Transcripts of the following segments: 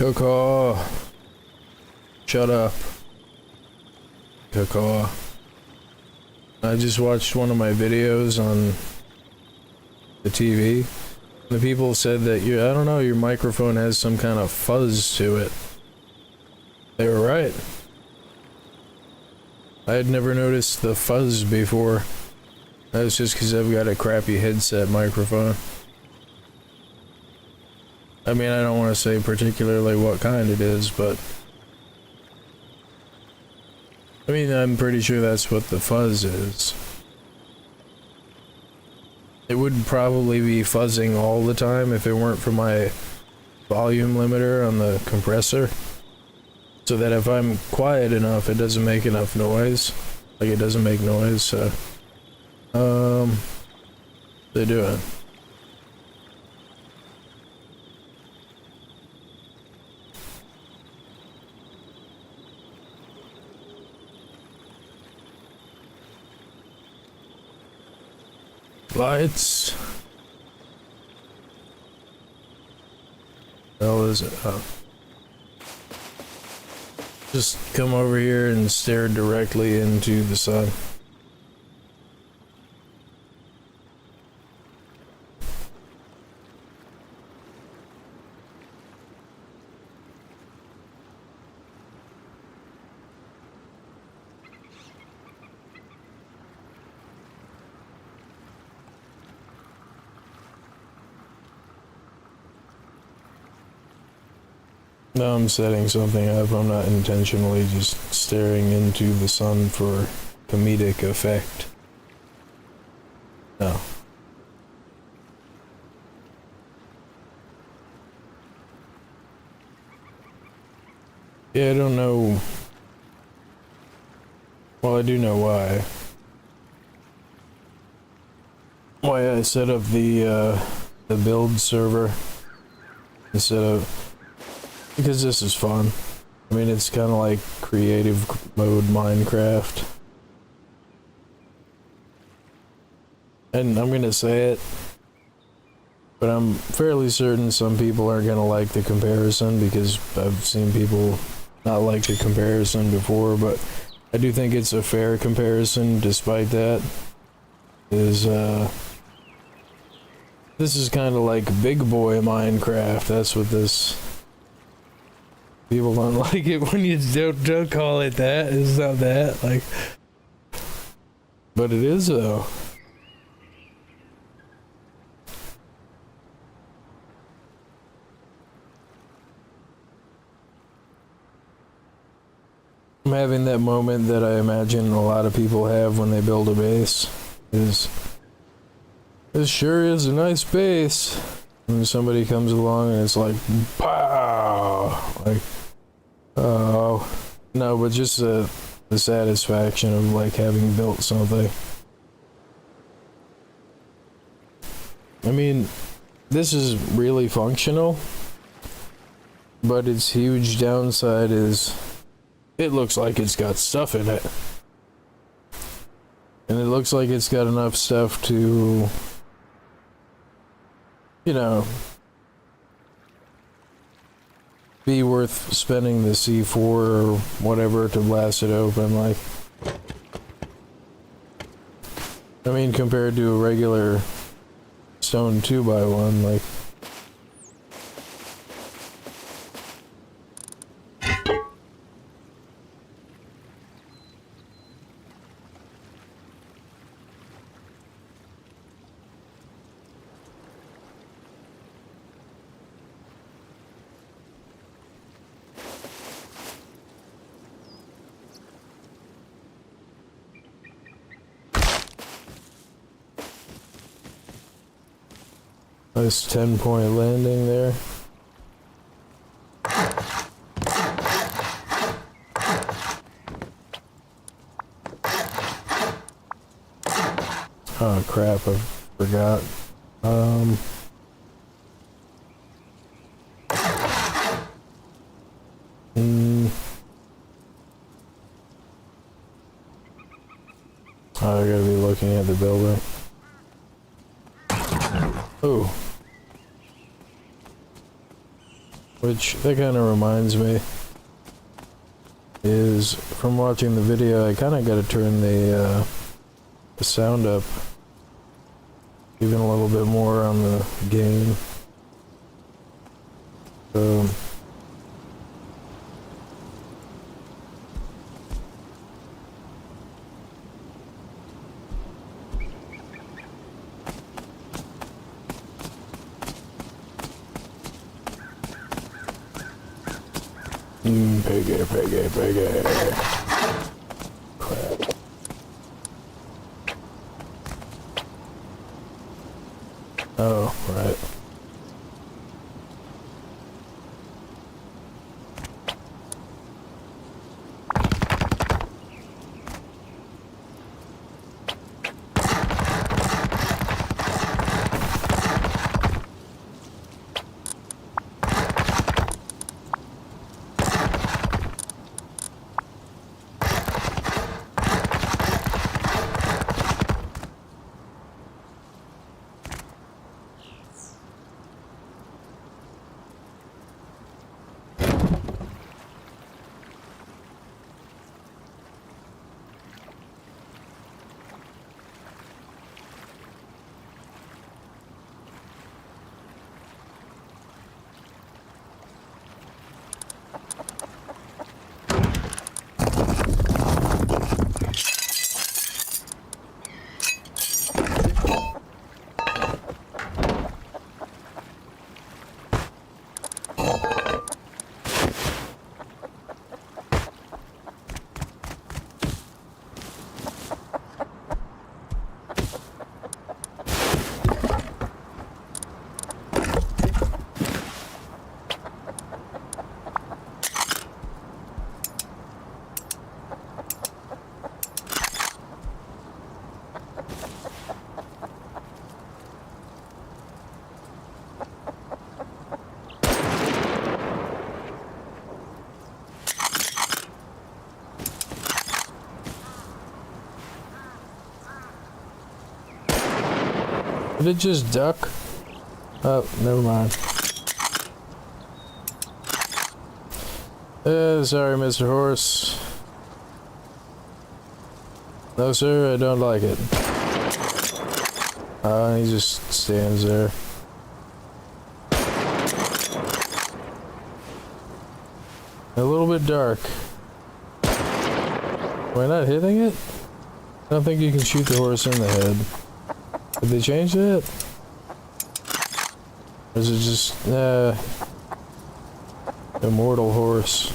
Coco, shut up. Coco. I just watched one of my videos on the TV. The people said that I don't know, your microphone has some kind of fuzz to it. They were right. I had never noticed the fuzz before. That's just because I've got a crappy headset microphone. I mean, I don't want to say particularly what kind it is, but I mean, I'm pretty sure that's what the fuzz is. It would probably be fuzzing all the time if it weren't for my volume limiter on the compressor. So that if I'm quiet enough, it doesn't make enough noise. Like, it doesn't make noise, so they do it. Lights. What the hell is it? Oh. Just come over here and stare directly into the sun. No, I'm setting something up. I'm not intentionally just staring into the sun for comedic effect. No. Yeah, I don't know. Well, I do know why. Why I set up the build server instead of... Because this is fun. I mean, it's kind of like creative mode Minecraft. And I'm gonna say it, but I'm fairly certain some people aren't gonna like the comparison because I've seen people not like the comparison before, but I do think it's a fair comparison despite that. This is kind of like big boy Minecraft. That's what this... People don't like it when you don't call it that. It's not that, like... But it is, though. I'm having that moment that I imagine a lot of people have when they build a base. This sure is a nice base. And somebody comes along and it's like, pow! Like, oh, no, but just the satisfaction of like having built something. I mean, this is really functional, but its huge downside is it looks like it's got stuff in it. And it looks like it's got enough stuff to, you know, be worth spending the C4 or whatever to blast it open. Like, I mean, compared to a regular stone 2x1, like, nice 10-point landing there. Oh crap, I forgot. Oh, I gotta be looking at the building. Oh. Which, that kind of reminds me, is from watching the video, I kind of got to turn the sound up even a little bit more on the gain. So, piggy. Crap. Oh, right. Did it just duck? Oh, never mind. Sorry, Mr. Horse. No, sir, I don't like it. He just stands there. A little bit dark. Am I not hitting it? I don't think you can shoot the horse in the head. Did they change that? Or is it just, immortal horse?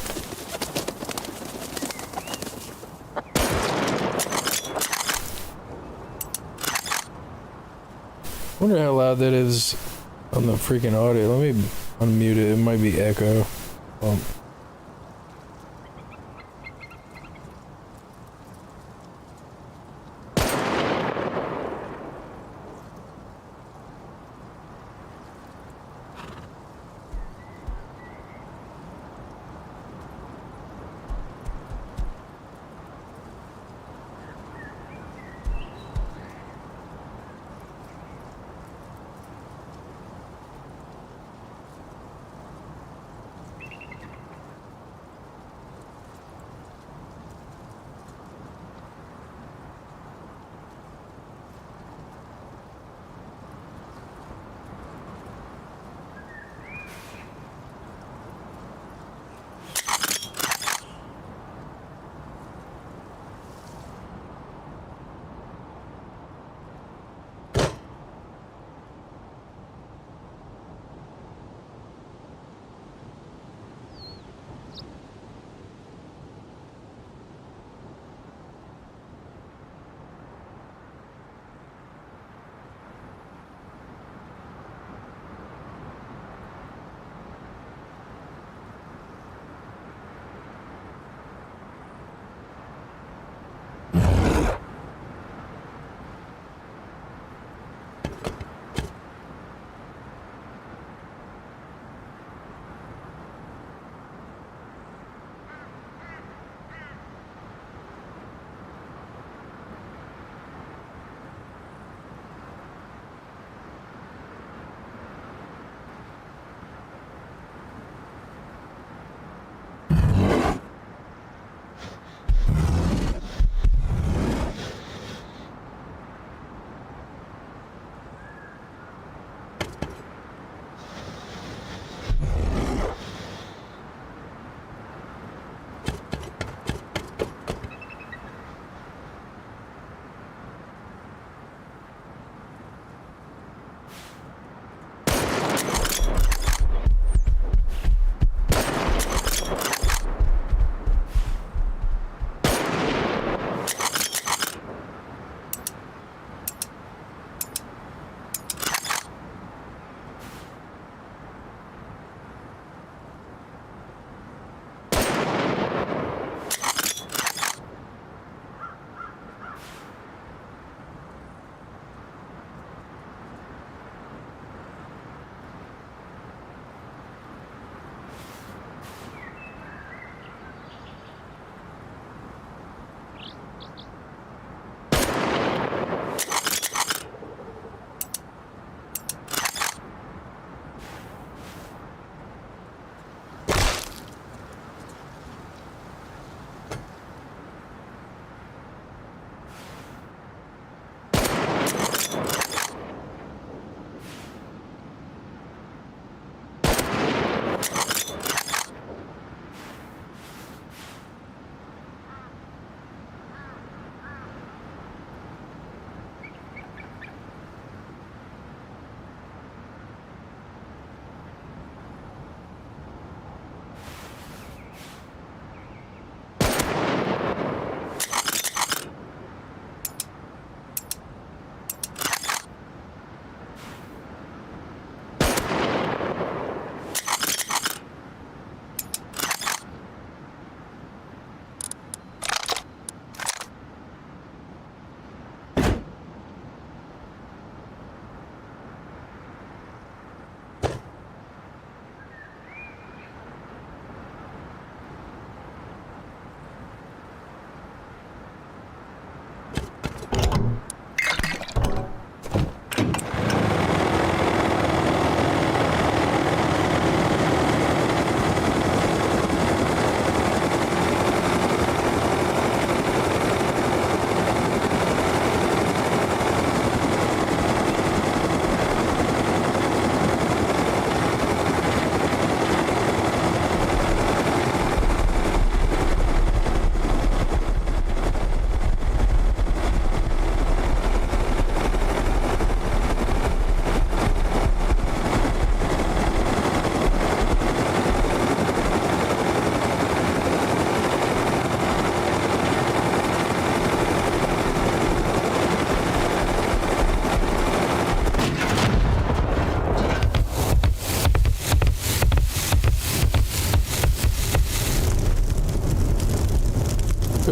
I wonder how loud that is on the freaking audio. Let me unmute it. It might be echo.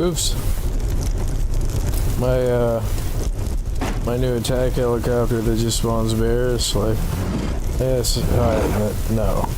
roofs. My new attack helicopter that just spawns bears, like, yes, no.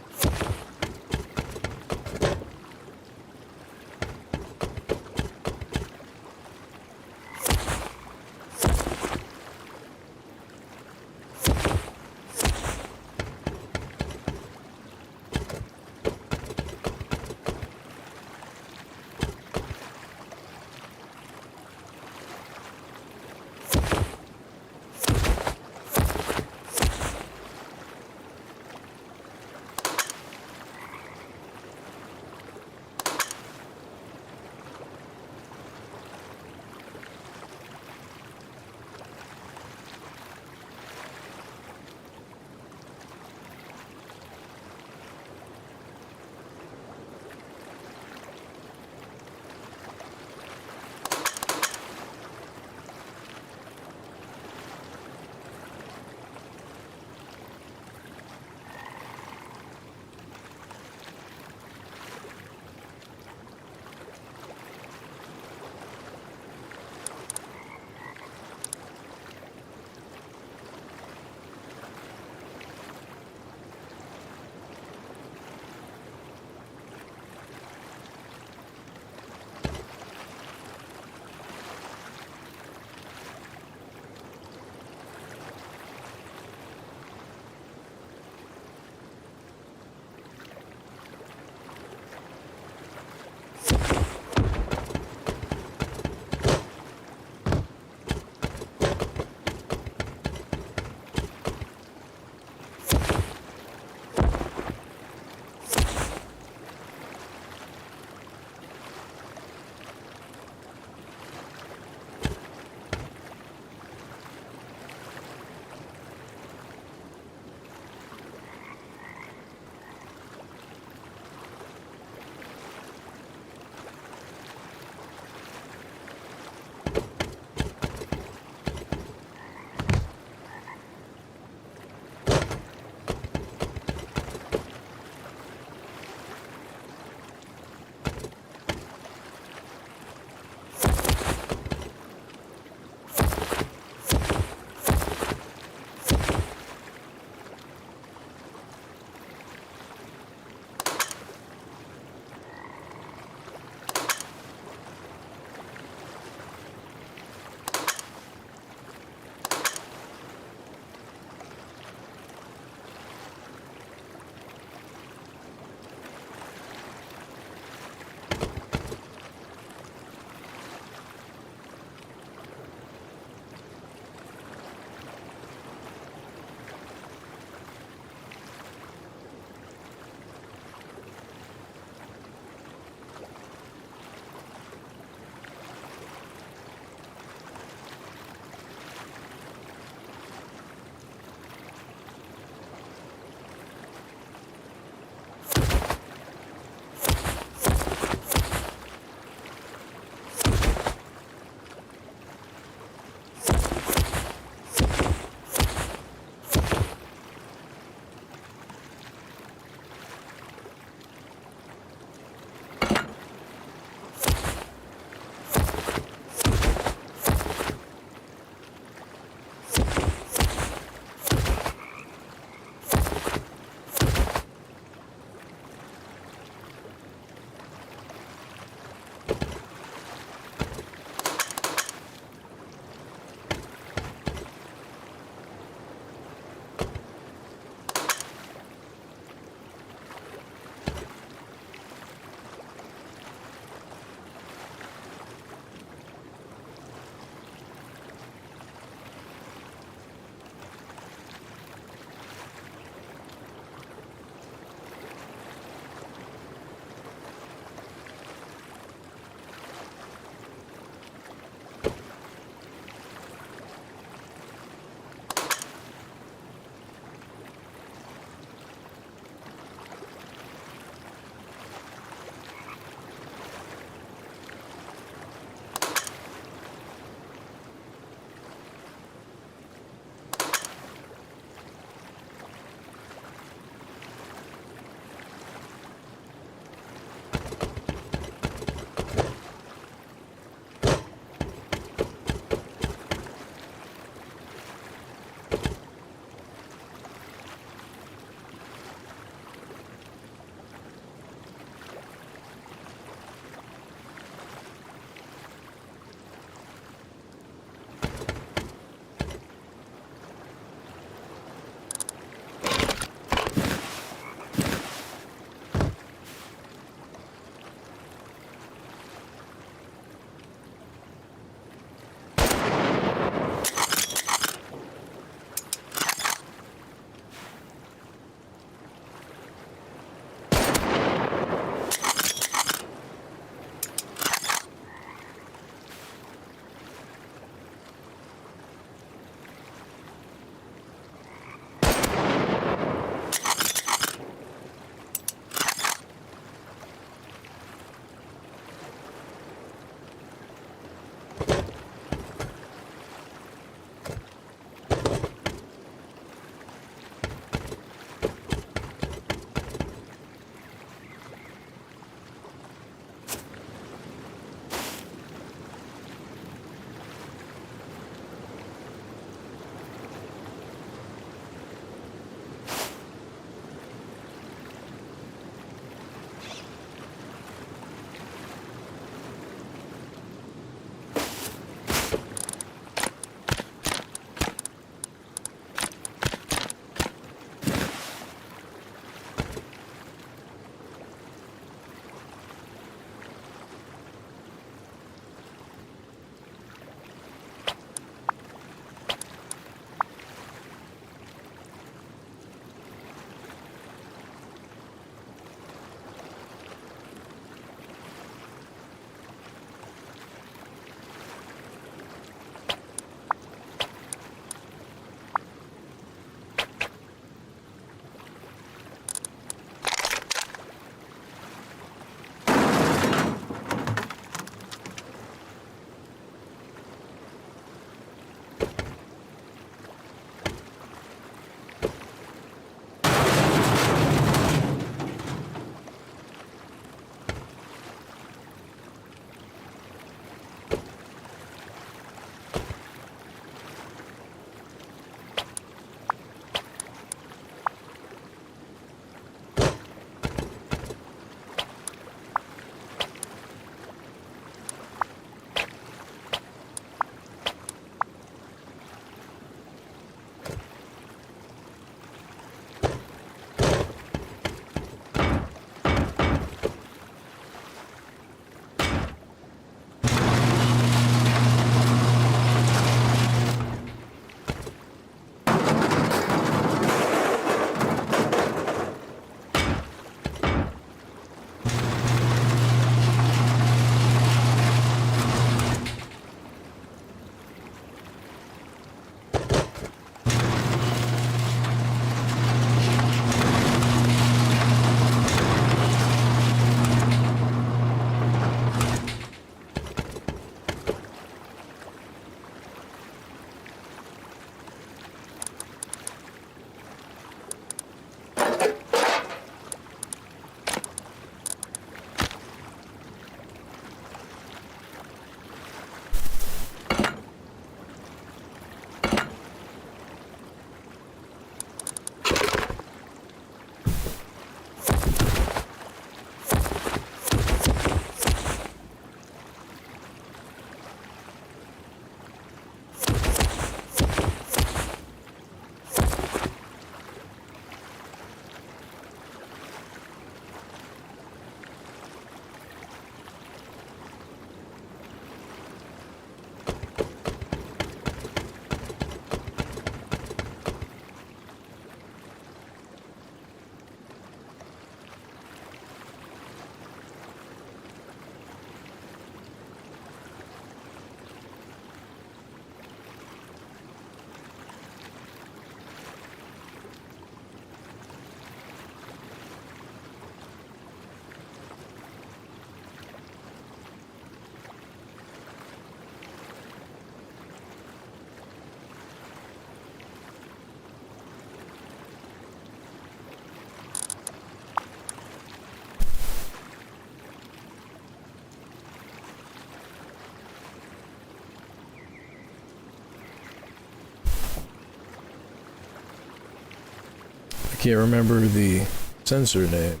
can't remember the sensor name.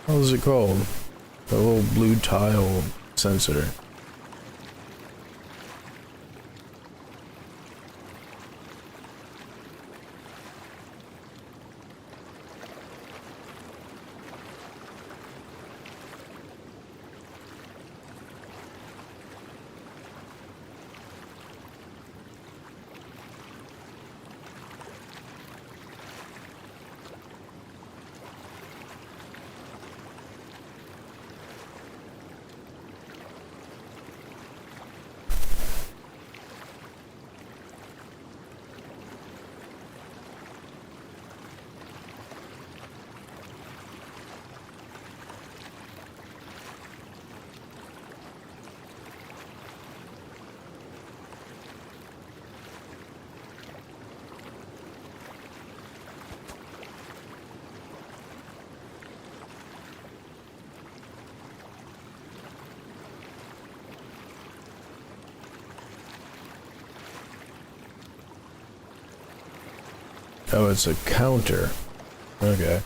What is it called? The little blue tile sensor. Oh, it's a counter. Okay.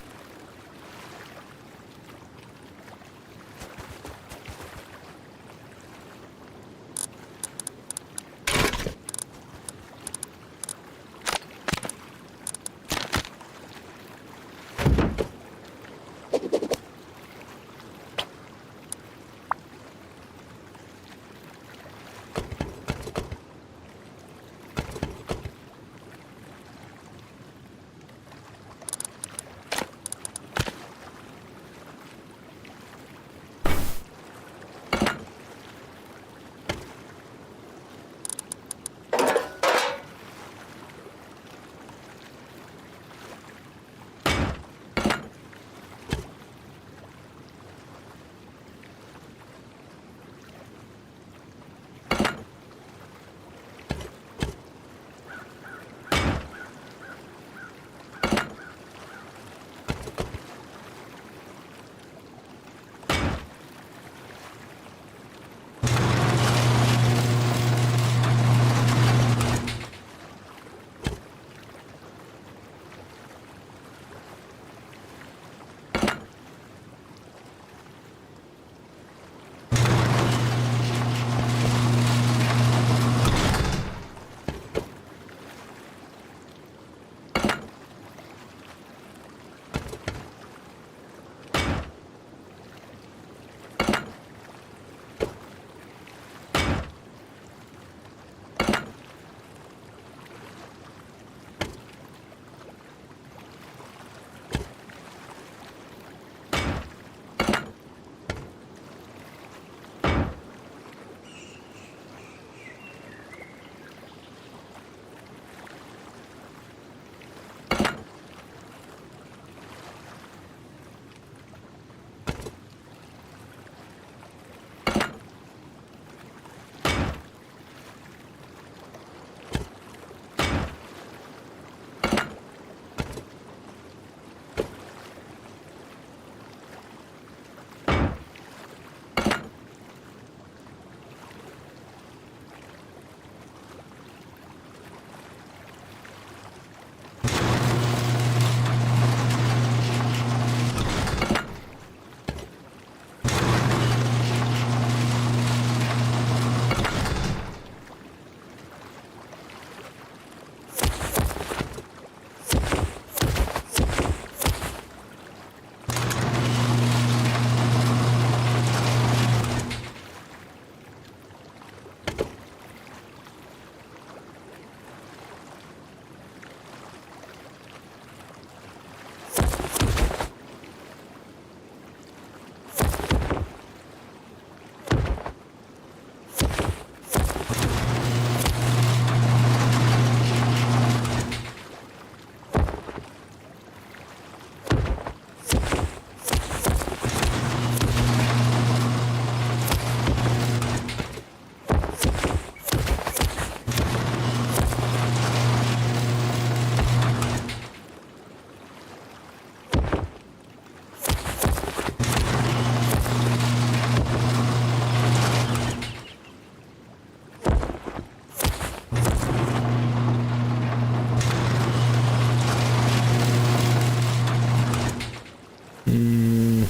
Hmm.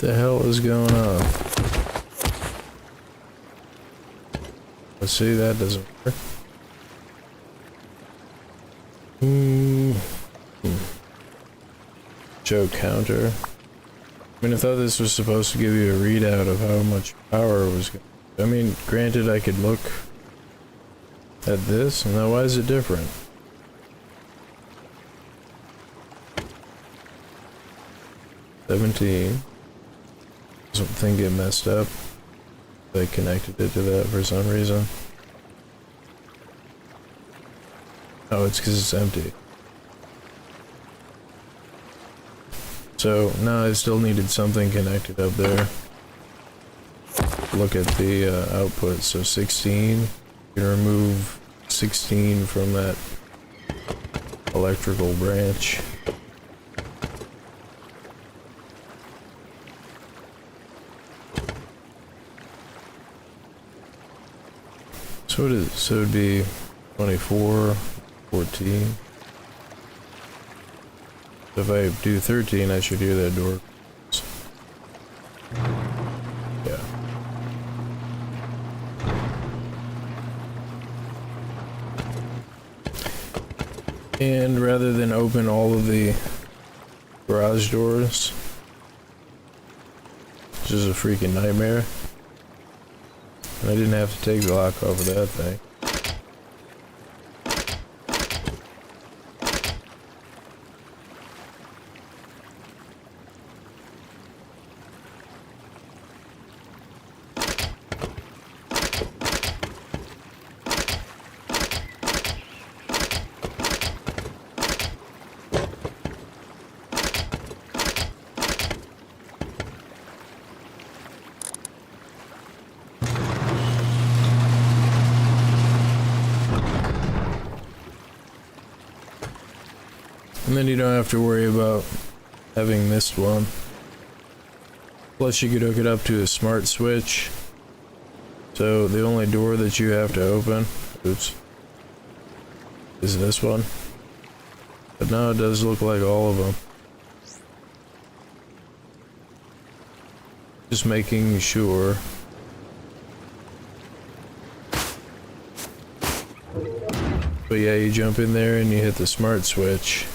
The hell is going on? Let's see, that doesn't work. Show counter. I mean, I thought this was supposed to give you a readout of how much power it was going. I mean, granted, I could look at this, and now why is it different? $17. Something get messed up. They connected it to that for some reason. Oh, it's because it's empty. So now I still needed something connected up there. Look at the output. So 16. You can remove 16 from that electrical branch. So it is, so it'd be 24, 14. So if I do 13, I should hear that door. Yeah. And rather than open all of the garage doors, which is a freaking nightmare, and I didn't have to take the lock off of that thing. And then you don't have to worry about having missed one. Plus you could hook it up to a smart switch. So the only door that you have to open, oops, is this one. But now it does look like all of them. Just making sure. But yeah, you jump in there and you hit the smart switch.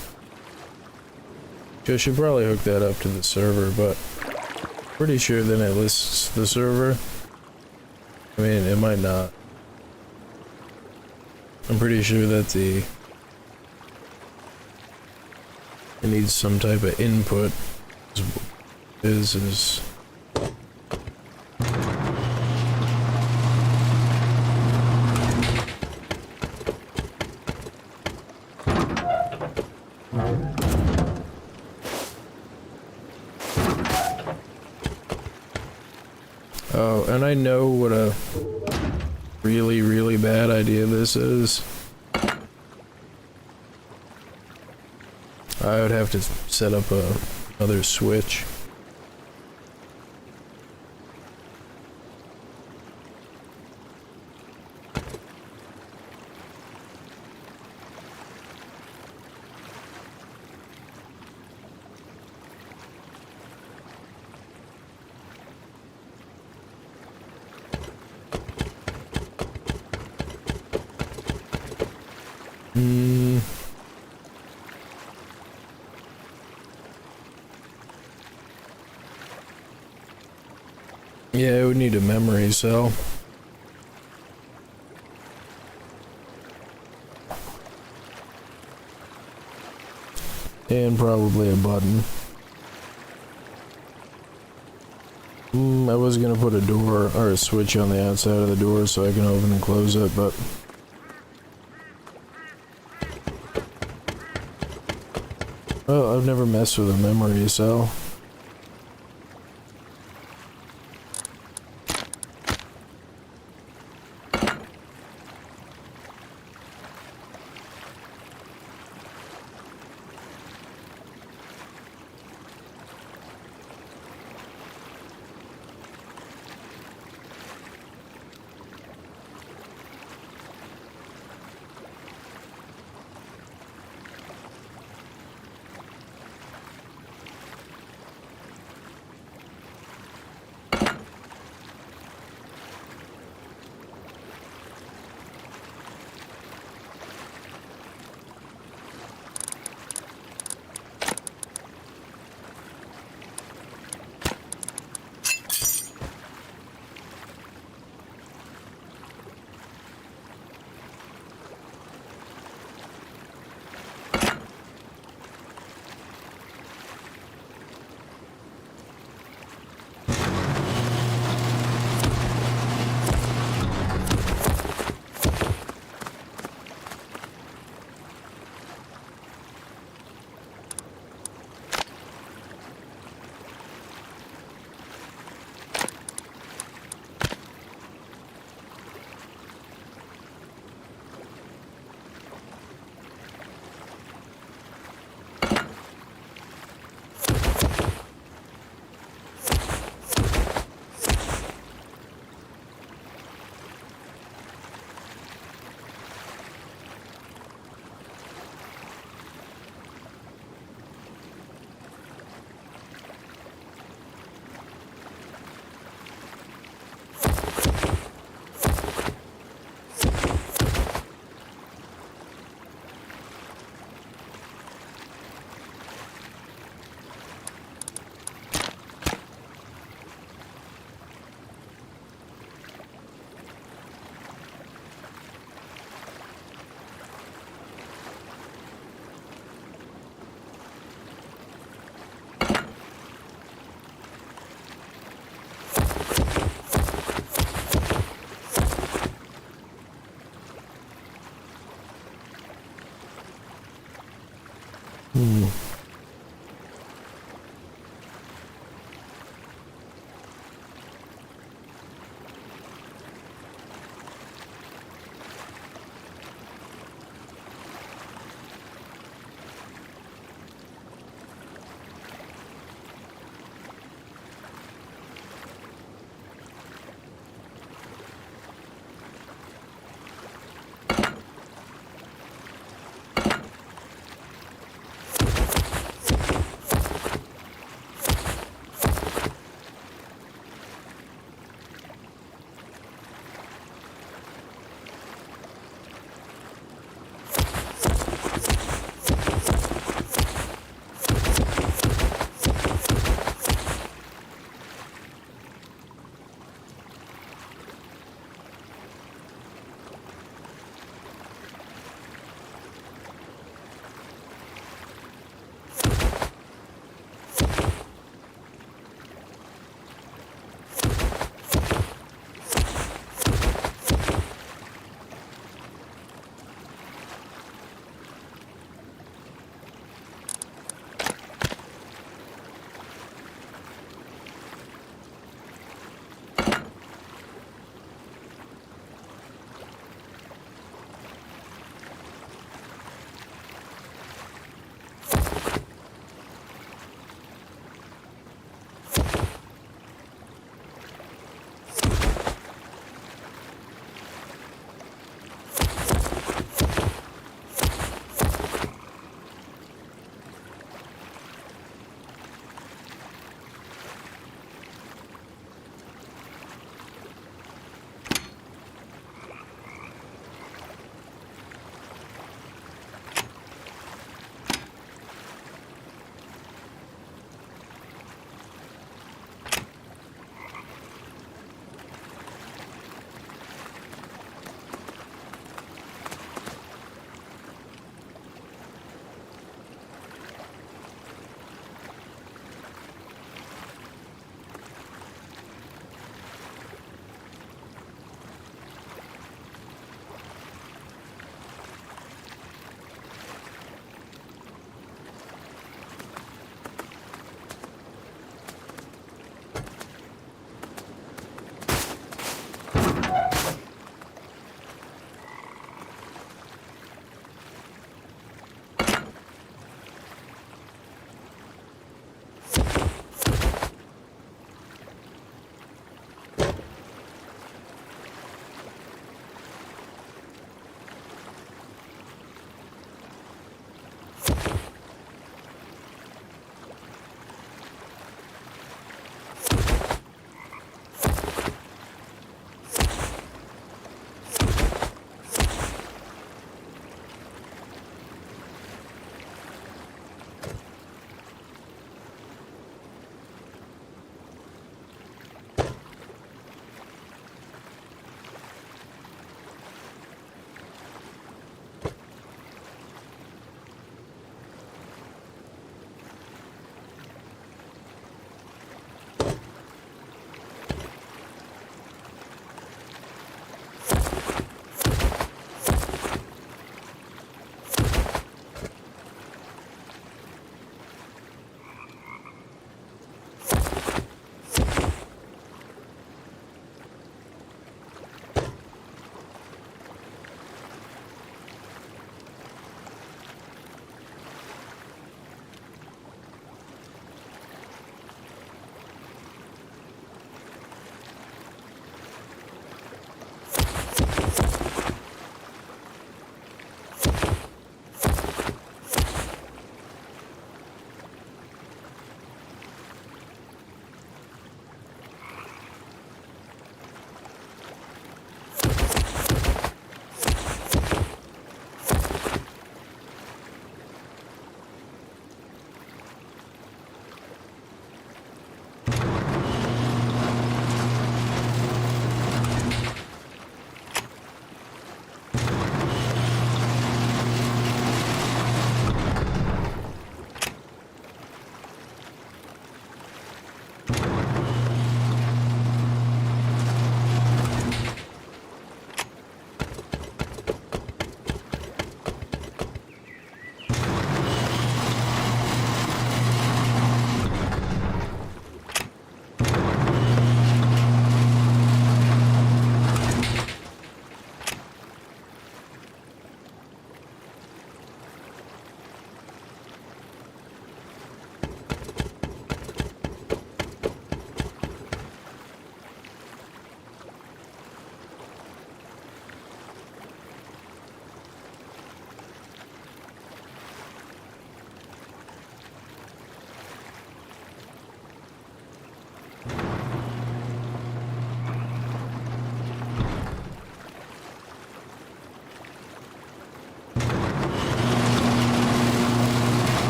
I should probably hook that up to the server, but pretty sure then it lists the server. I mean, it might not. I'm pretty sure that it needs some type of input. Is oh, and I know what a really, really bad idea this is. I would have to set up another switch. Yeah, it would need a memory cell. And probably a button. I was gonna put a door or a switch on the outside of the door so I can open and close it, but well, I've never messed with a memory cell.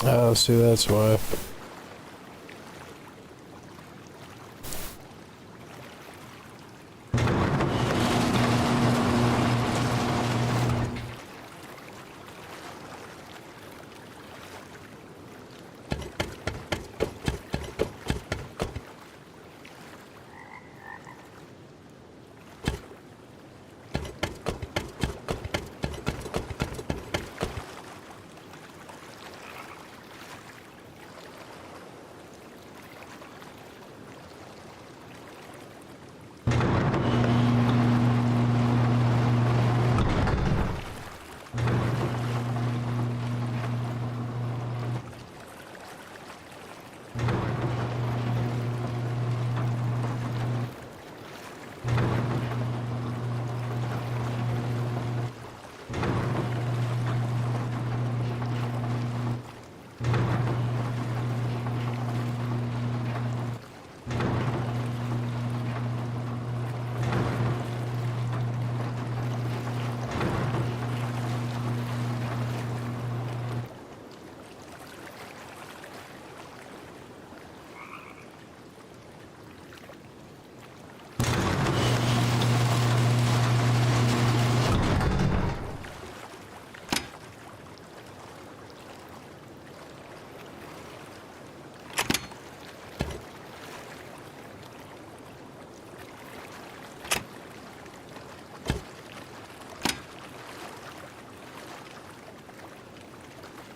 Oh, see, that's why.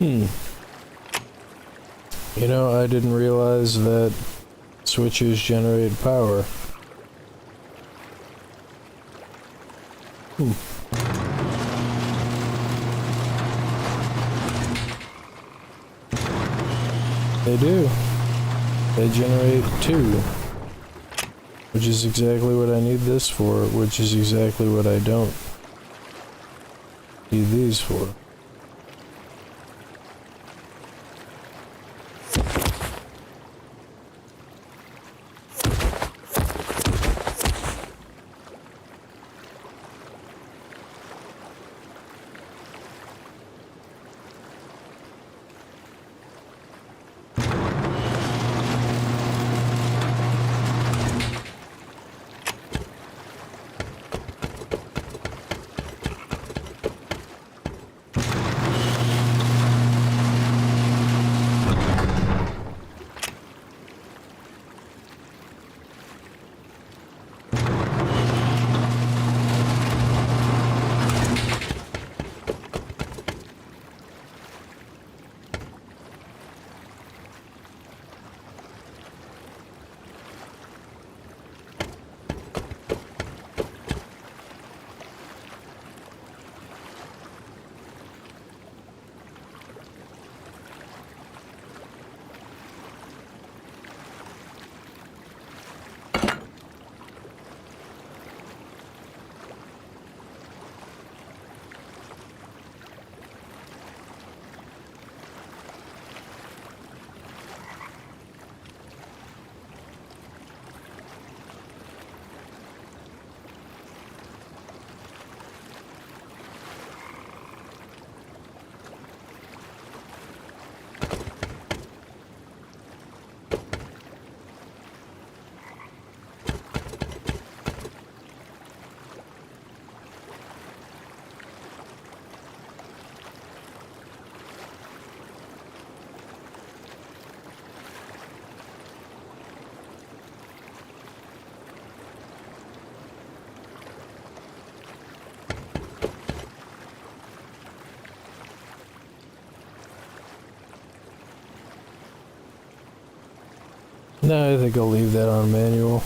You know, I didn't realize that switches generate power. They do. They generate 2. Which is exactly what I need this for, which is exactly what I don't need these for. No, I think I'll leave that on manual.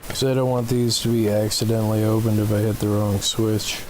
Because I don't want these to be accidentally opened if I hit the wrong switch.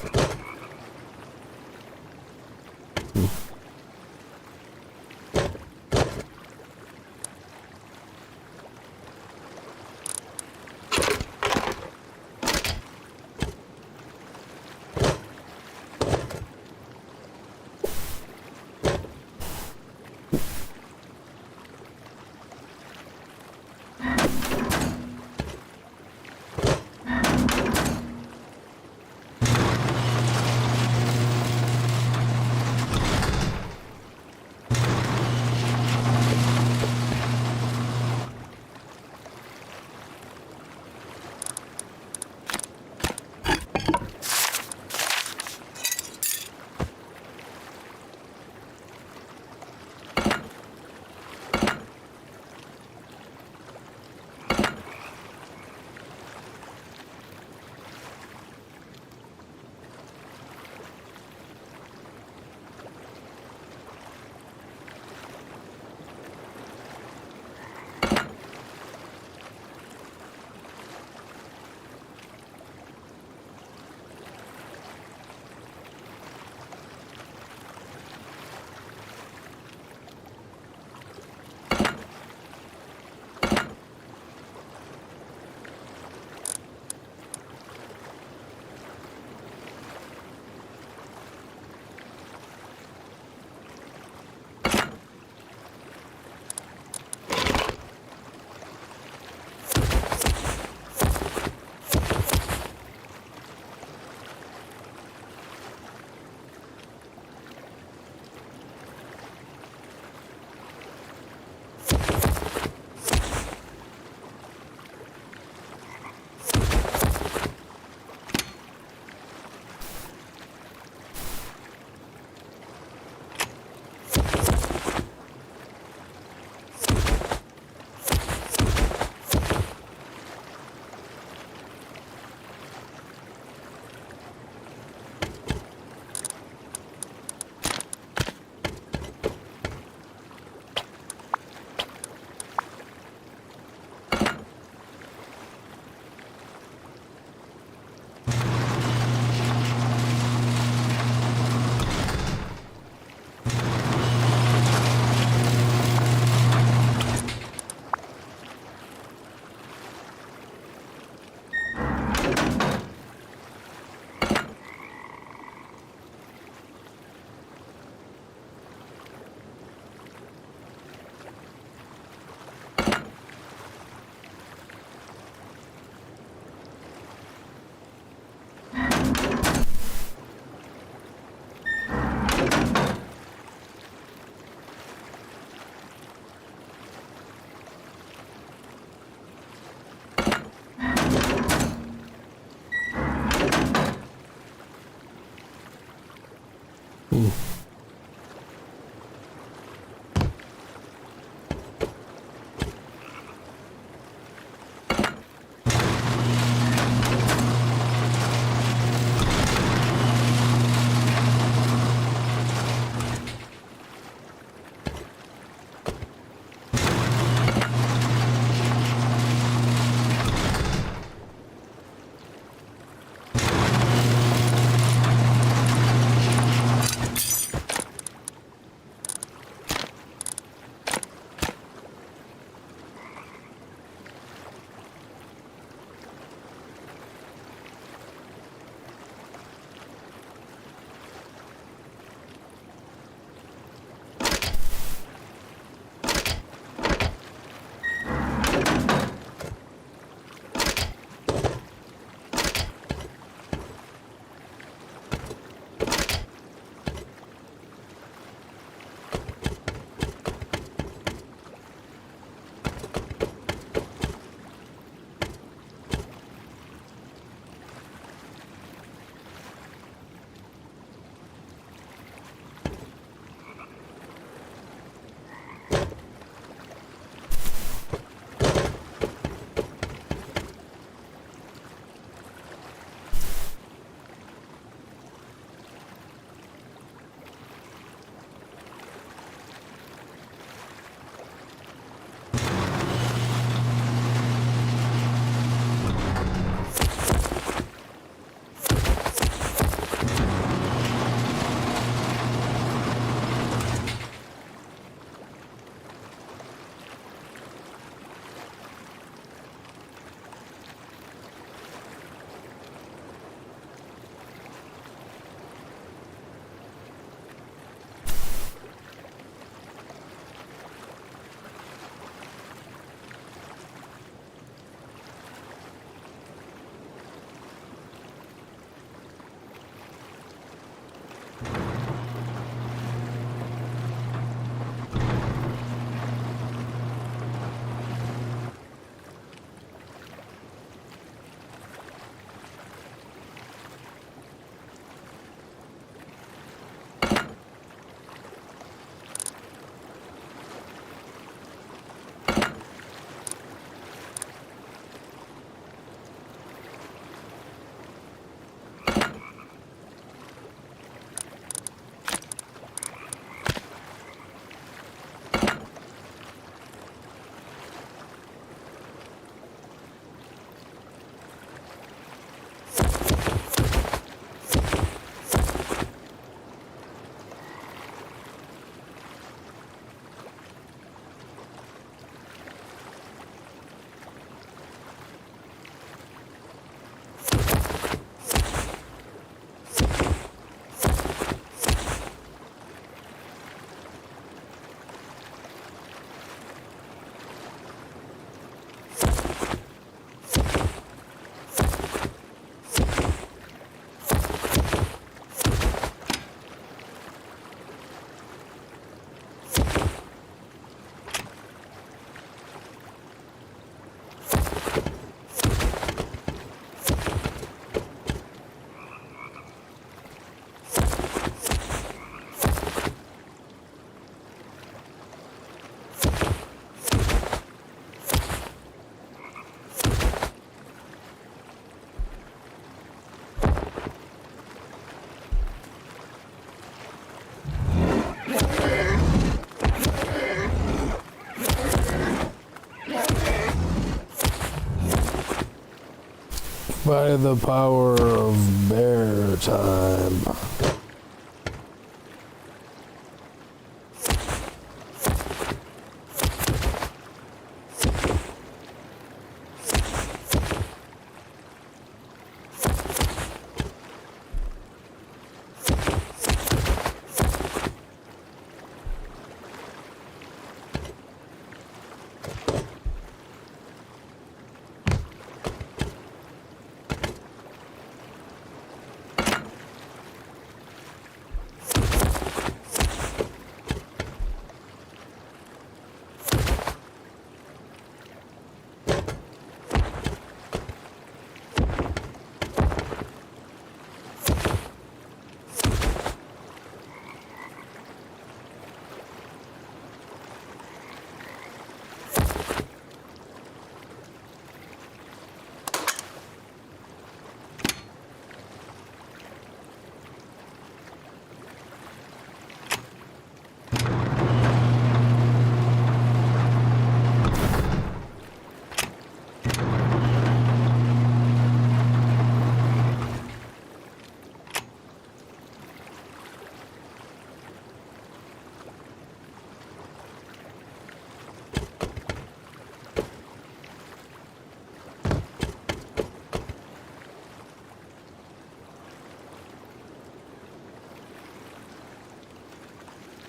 By the power of bear time.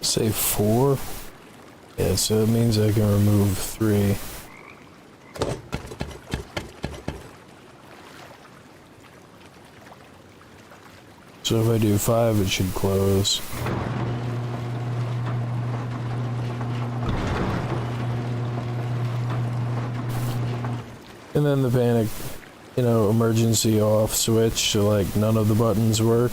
Say 4? Yeah, so it means I can remove 3. So if I do 5, it should close. And then the panic, emergency off switch, so like none of the buttons work.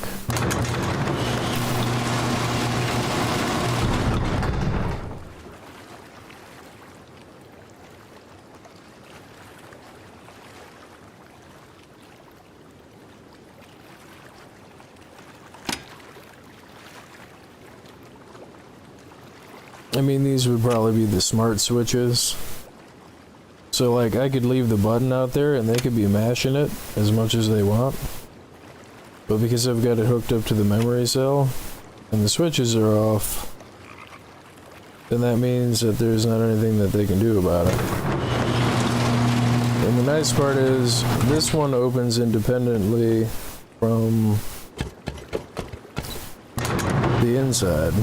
I mean, these would probably be the smart switches. So like I could leave the button out there and they could be mashing it as much as they want. But because I've got it hooked up to the memory cell and the switches are off, then that means that there's not anything that they can do about it. And the nice part is this one opens independently from the inside.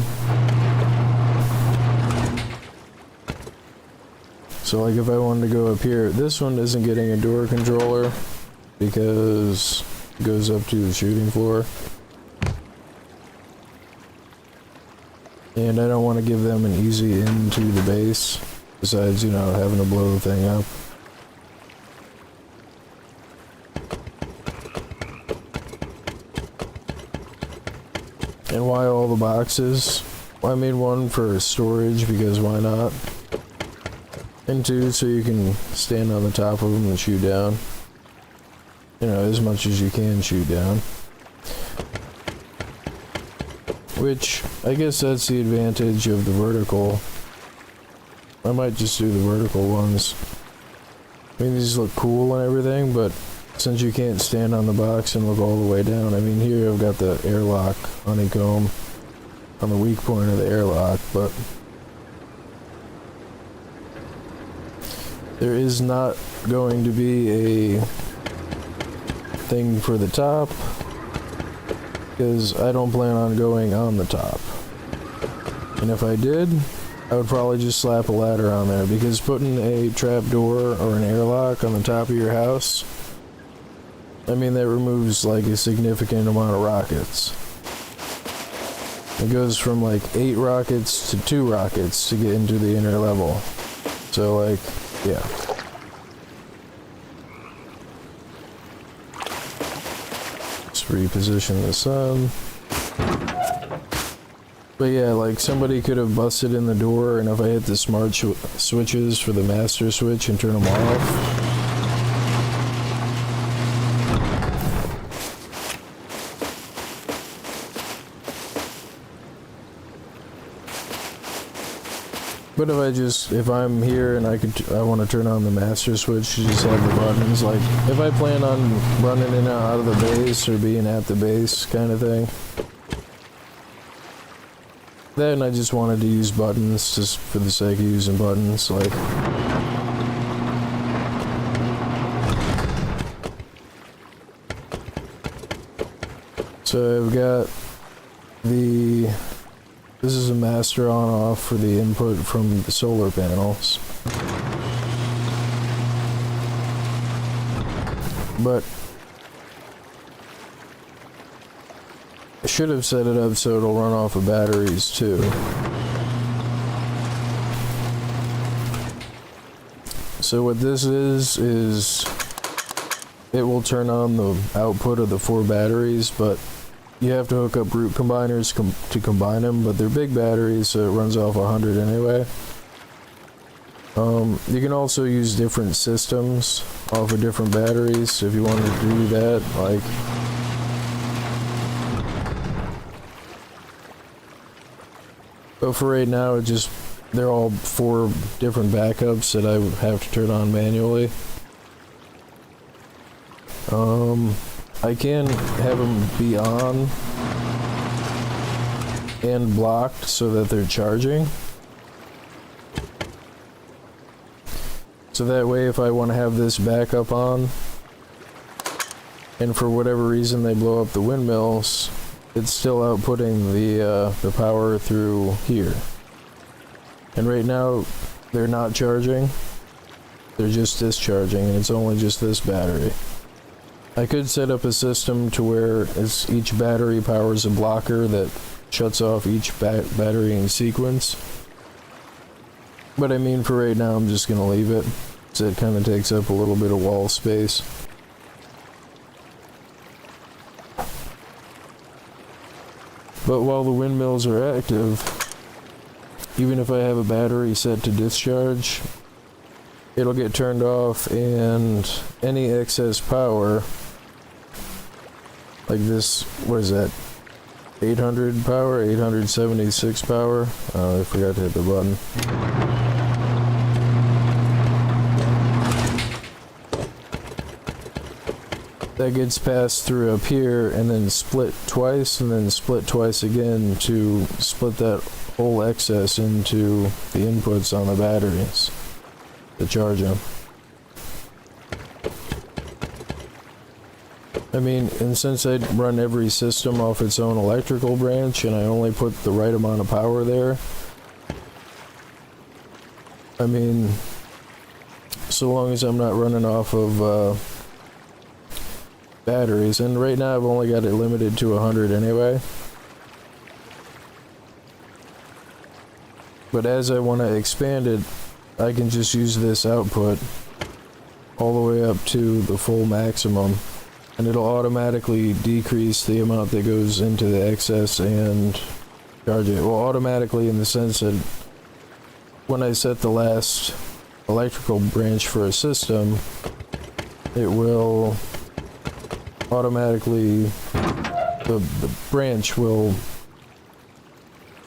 So like if I wanted to go up here, this one isn't getting a door controller because it goes up to the shooting floor. And I don't want to give them an easy into the base, besides, having to blow the thing up. And why all the boxes? Well, I made one for storage because why not? And 2, so you can stand on the top of them and shoot down. As much as you can shoot down. Which, I guess that's the advantage of the vertical. I might just do the vertical ones. I mean, these look cool and everything, but since you can't stand on the box and look all the way down, I mean, here I've got the airlock honeycomb on the weak point of the airlock, but there is not going to be a thing for the top because I don't plan on going on the top. And if I did, I would probably just slap a ladder on there because putting a trap door or an airlock on the top of your house, I mean, that removes like a significant amount of rockets. It goes from like 8 rockets to 2 rockets to get into the inner level. So like, yeah. Let's reposition the sun. But yeah, like somebody could have busted in the door, and if I hit the smart switches for the master switch and turn them off, but if I'm here and I want to turn on the master switch, you just have the buttons. Like, if I plan on running in and out of the base or being at the base kind of thing, then I just wanted to use buttons just for the sake of using buttons. Like, so I've got this is a master on off for the input from the solar panels. But I should have set it up so it'll run off of batteries too. So what this is it will turn on the output of the 4 batteries, but you have to hook up root combiners to combine them, but they're big batteries, so it runs off 100 anyway. You can also use different systems off of different batteries if you wanted to do that. Like, but for right now, they're all 4 different backups that I would have to turn on manually. I can have them be on and blocked so that they're charging. So that way, if I want to have this backup on, and for whatever reason they blow up the windmills, it's still outputting the power through here. And right now, they're not charging. They're just discharging, and it's only just this battery. I could set up a system to where each battery powers a blocker that shuts off each battery in sequence. But I mean, for right now, I'm just going to leave it, so it kind of takes up a little bit of wall space. But while the windmills are active, even if I have a battery set to discharge, it'll get turned off, and any excess power, like this, what is that, 800 power, 876 power? I forgot to hit the button. That gets passed through up here and then split twice, and then split twice again to split that whole excess into the inputs on the batteries to charge them. I mean, and since I run every system off its own electrical branch and I only put the right amount of power there, I mean, so long as I'm not running off of batteries, and right now I've only got it limited to 100 anyway. But as I want to expand it, I can just use this output all the way up to the full maximum, and it'll automatically decrease the amount that goes into the excess and charge it. Well, automatically in the sense that when I set the last electrical branch for a system, it will automatically, the branch will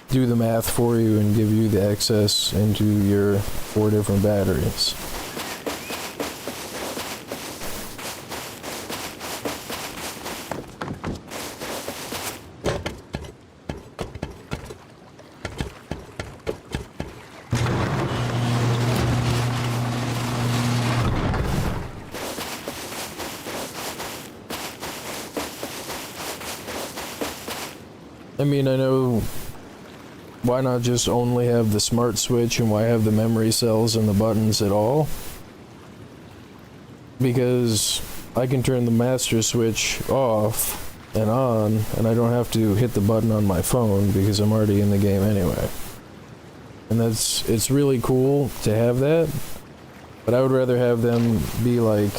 do the math for you and give you the excess into your 4 different batteries. I mean, I know, why not just only have the smart switch, and why have the memory cells and the buttons at all? Because I can turn the master switch off and on, and I don't have to hit the button on my phone because I'm already in the game anyway. And it's really cool to have that, but I would rather have them be like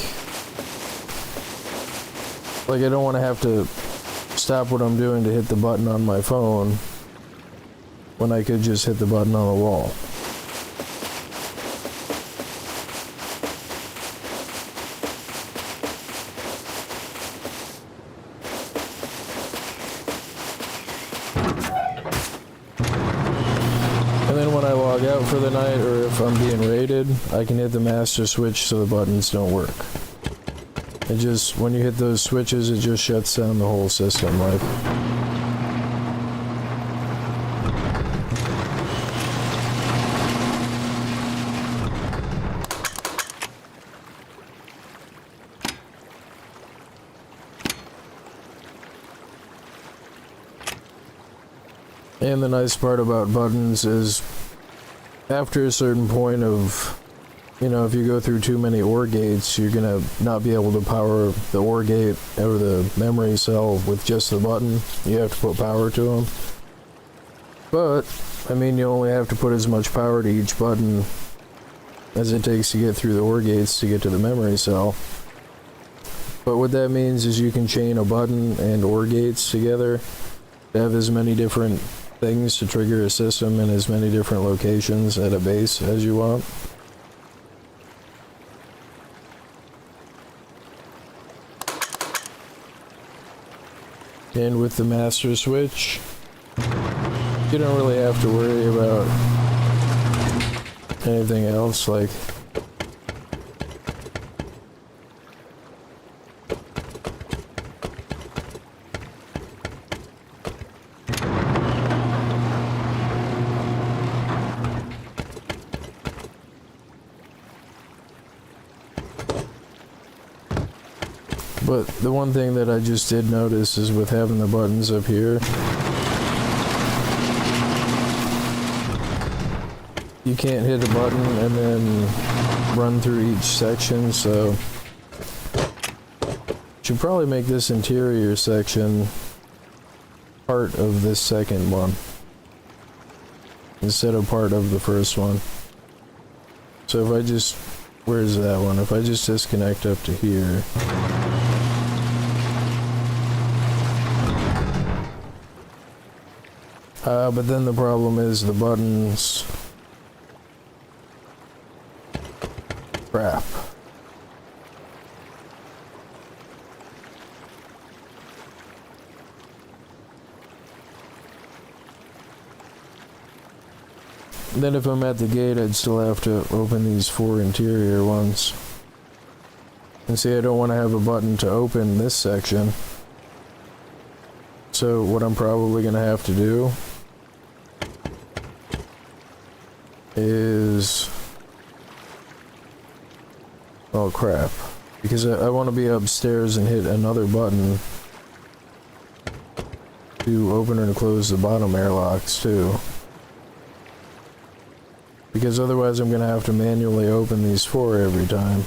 I don't want to have to stop what I'm doing to hit the button on my phone when I could just hit the button on the wall. And then when I log out for the night, or if I'm being raided, I can hit the master switch so the buttons don't work. It just, when you hit those switches, it just shuts down the whole system, like. And the nice part about buttons is, after a certain point of, you know, if you go through too many OR gates, you're gonna not be able to power the OR gate or the memory cell with just the button. You have to put power to them. But, I mean, you only have to put as much power to each button as it takes to get through the OR gates to get to the memory cell. But what that means is you can chain a button and OR gates together to have as many different things to trigger a system in as many different locations at a base as you want. And with the master switch, you don't really have to worry about anything else, like But the one thing that I just did notice is with having the buttons up here, you can't hit a button and then run through each section, so should probably make this interior section part of this second one instead of part of the first one. So if I just, where's that one? If I just disconnect up to here, but then the problem is the buttons. Crap. Then if I'm at the gate, I'd still have to open these 4 interior ones. And see, I don't want to have a button to open this section. So what I'm probably going to have to do is... oh crap. Because I want to be upstairs and hit another button to open and close the bottom airlocks too. Because otherwise I'm going to have to manually open these 4 every time.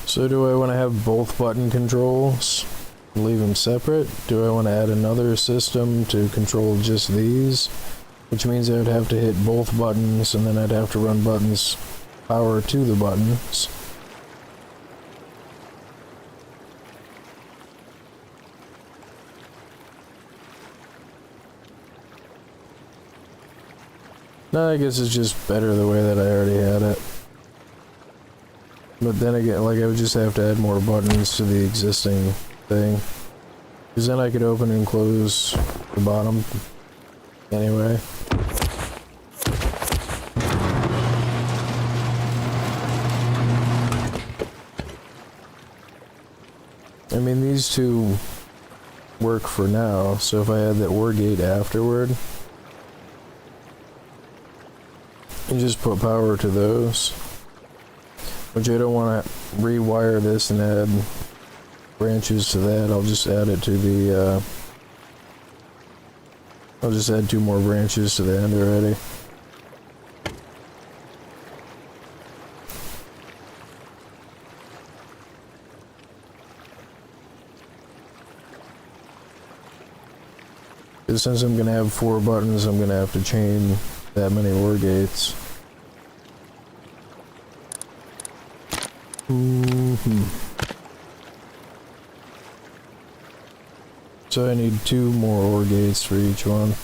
So do I want to have both button controls? Leave them separate? Do I want to add another system to control just these? Which means I would have to hit both buttons, and then I'd have to run buttons power to the buttons. No, I guess it's just better the way that I already had it. But then again, like, I would just have to add more buttons to the existing thing. Because then I could open and close the bottom anyway. I mean, these two work for now, so if I add the OR gate afterward, and just put power to those, which I don't want to rewire this and add branches to that. I'll just add it to the, I'll just add 2 more branches to the end already. Since I'm going to have 4 buttons, I'm going to have to chain that many OR gates. So I need 2 more OR gates for each one.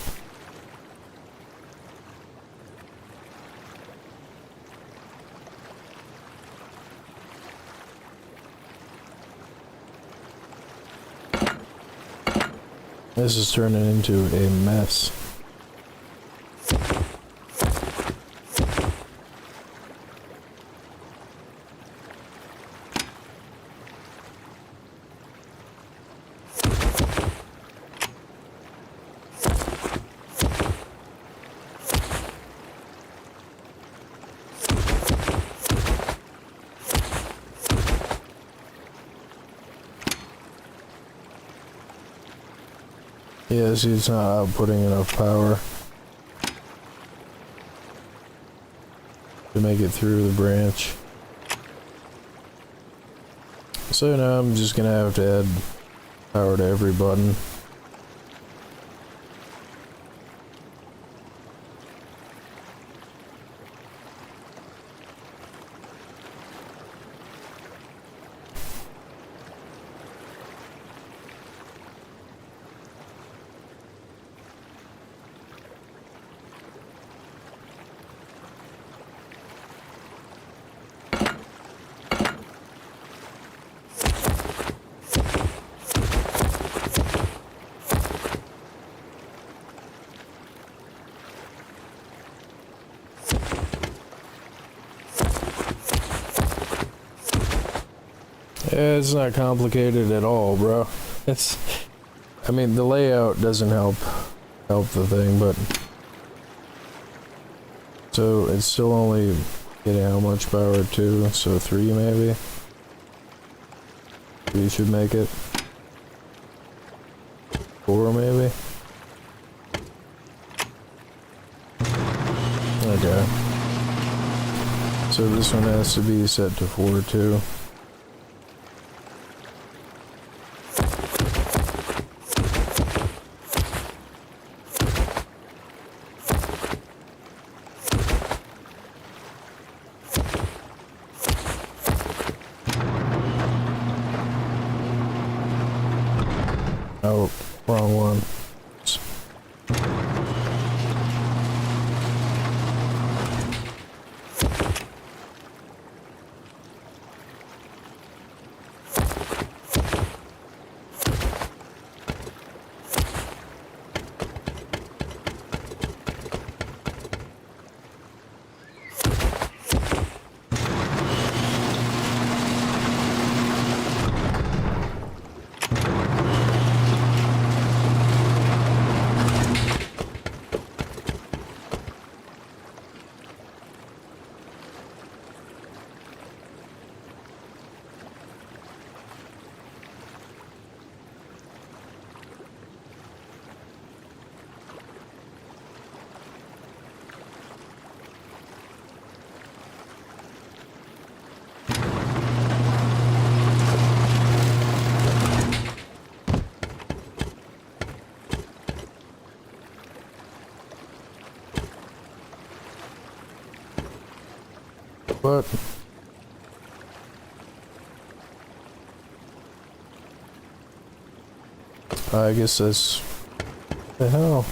This is turning into a mess. Yeah, see, it's not outputting enough power to make it through the branch. So now I'm just gonna have to add power to every button. It's not complicated at all, bro. It's, I mean, the layout doesn't help the thing, but so it's still only getting how much power? 2, so 3 maybe. 3 should make it. 4 maybe. Okay. So this one has to be set to 4 too. Oh, wrong one. What? I guess that's the hell.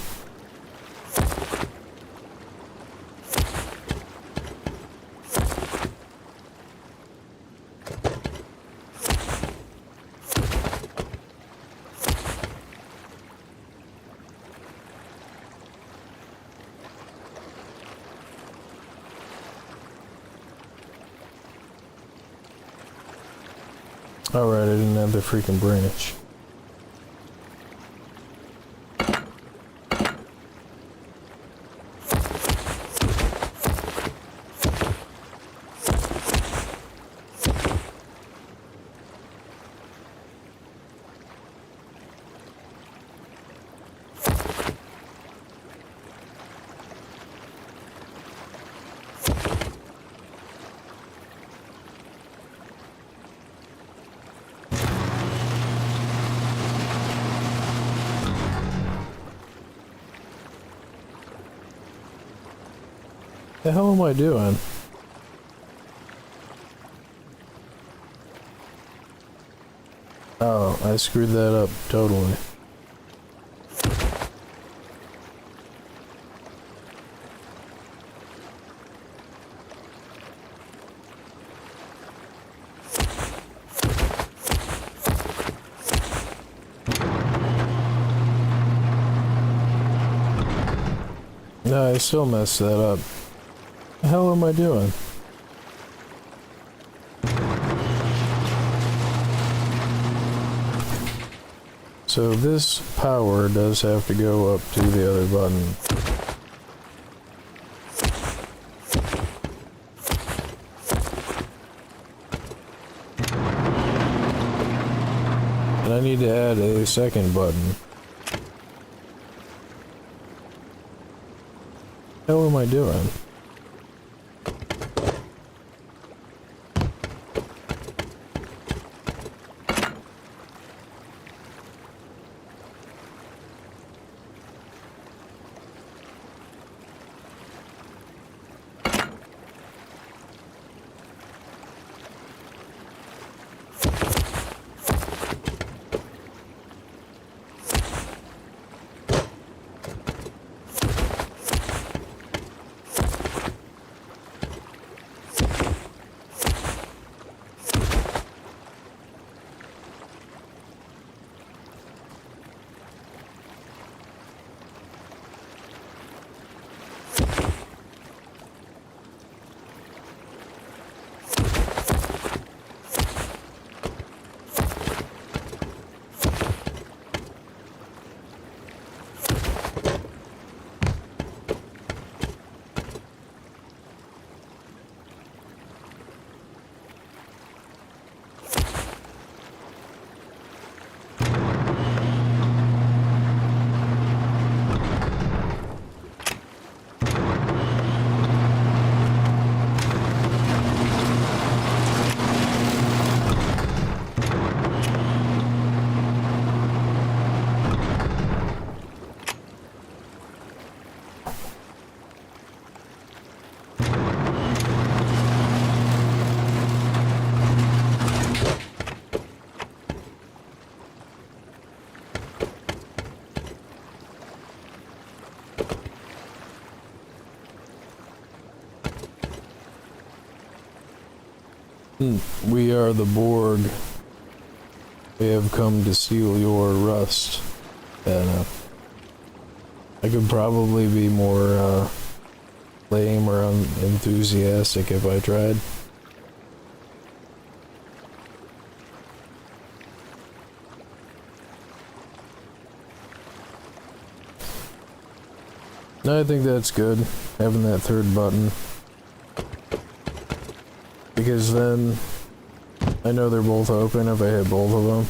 Alright, I didn't have the freaking branch. The hell am I doing? Oh, I screwed that up totally. No, I still messed that up. What the hell am I doing? So this power does have to go up to the other button. And I need to add a second button. What the hell am I doing? We are the Borg. We have come to steal your rust. Yeah, I could probably be more, lame or unenthusiastic if I tried. I think that's good, having that third button. Because then I know they're both open if I hit both of them.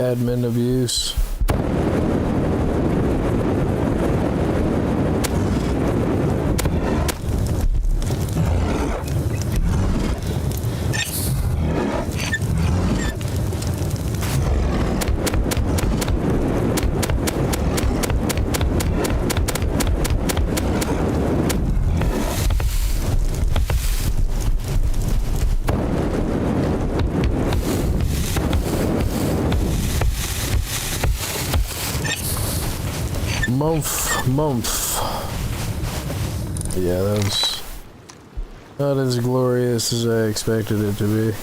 admin abuse. Month. Yeah, that was not as glorious as I expected it to be.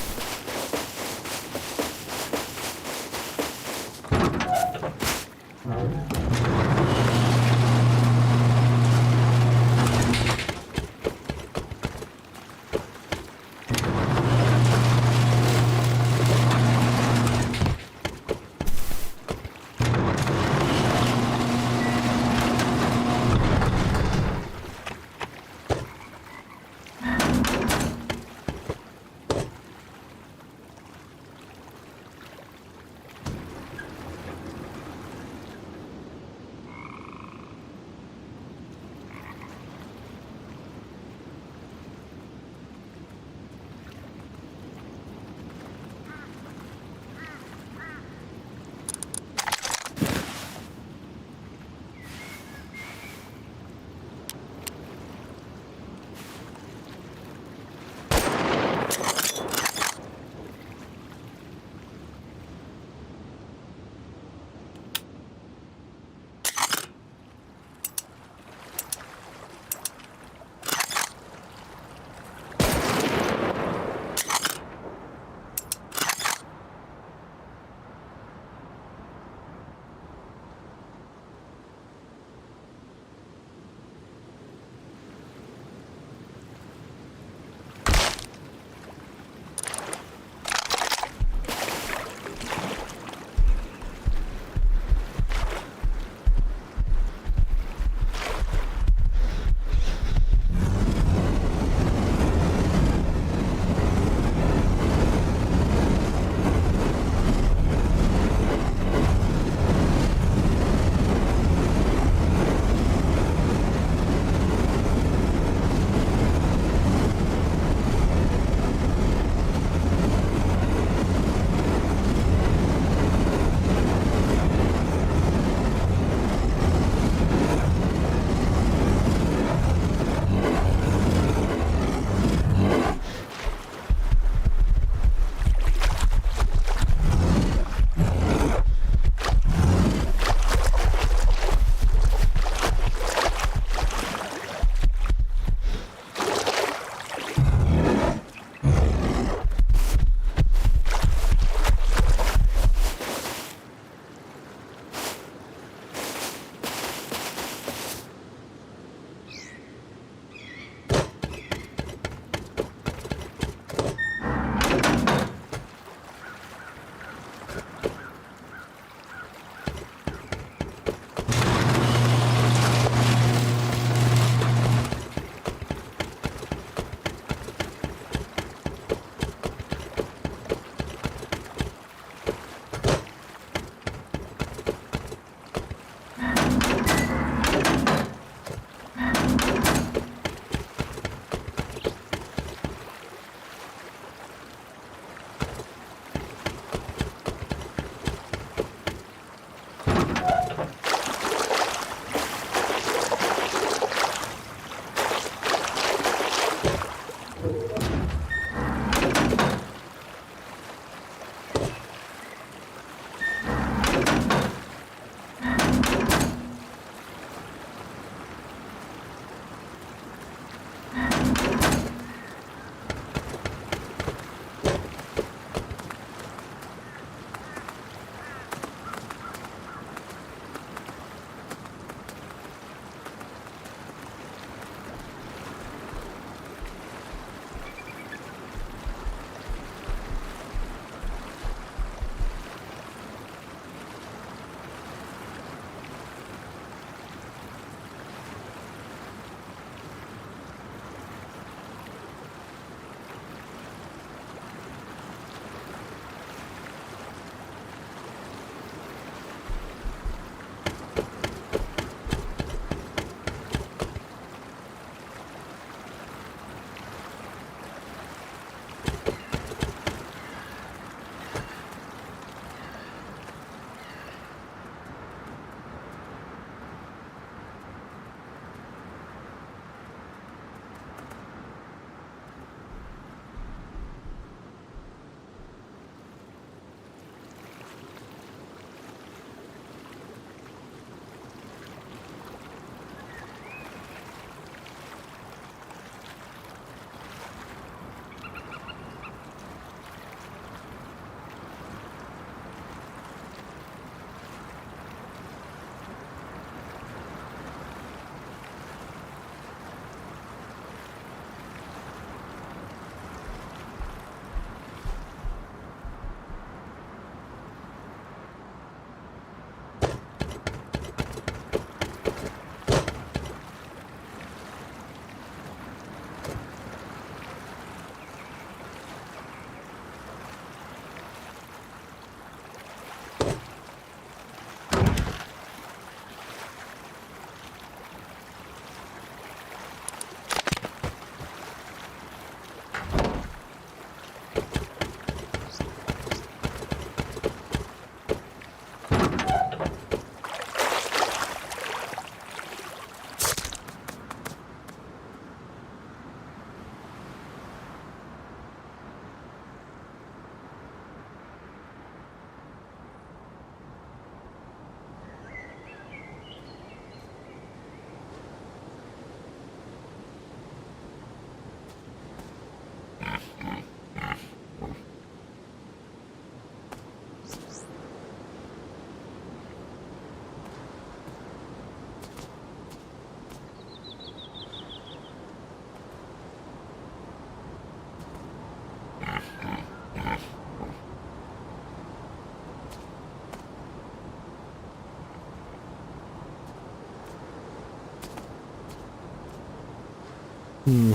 Hmm.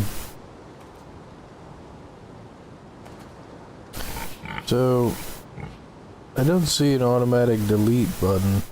So, I don't see an automatic delete button.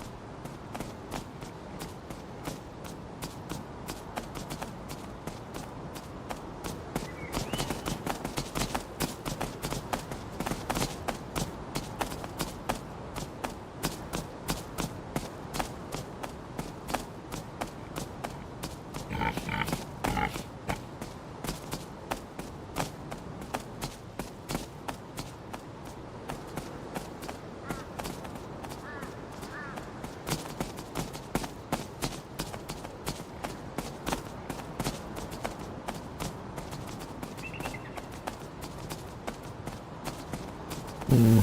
Hmm.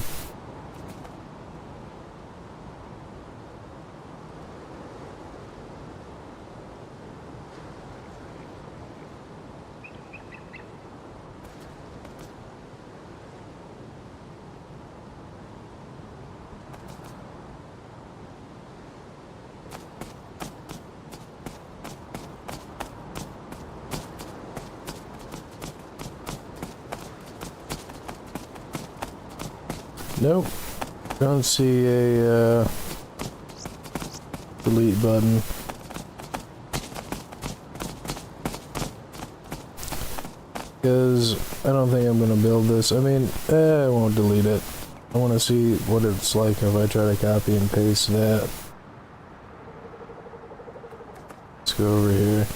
Nope. Don't see a delete button. Because I don't think I'm gonna build this. I mean, I won't delete it. I want to see what it's like if I try to copy and paste that. Let's go over here.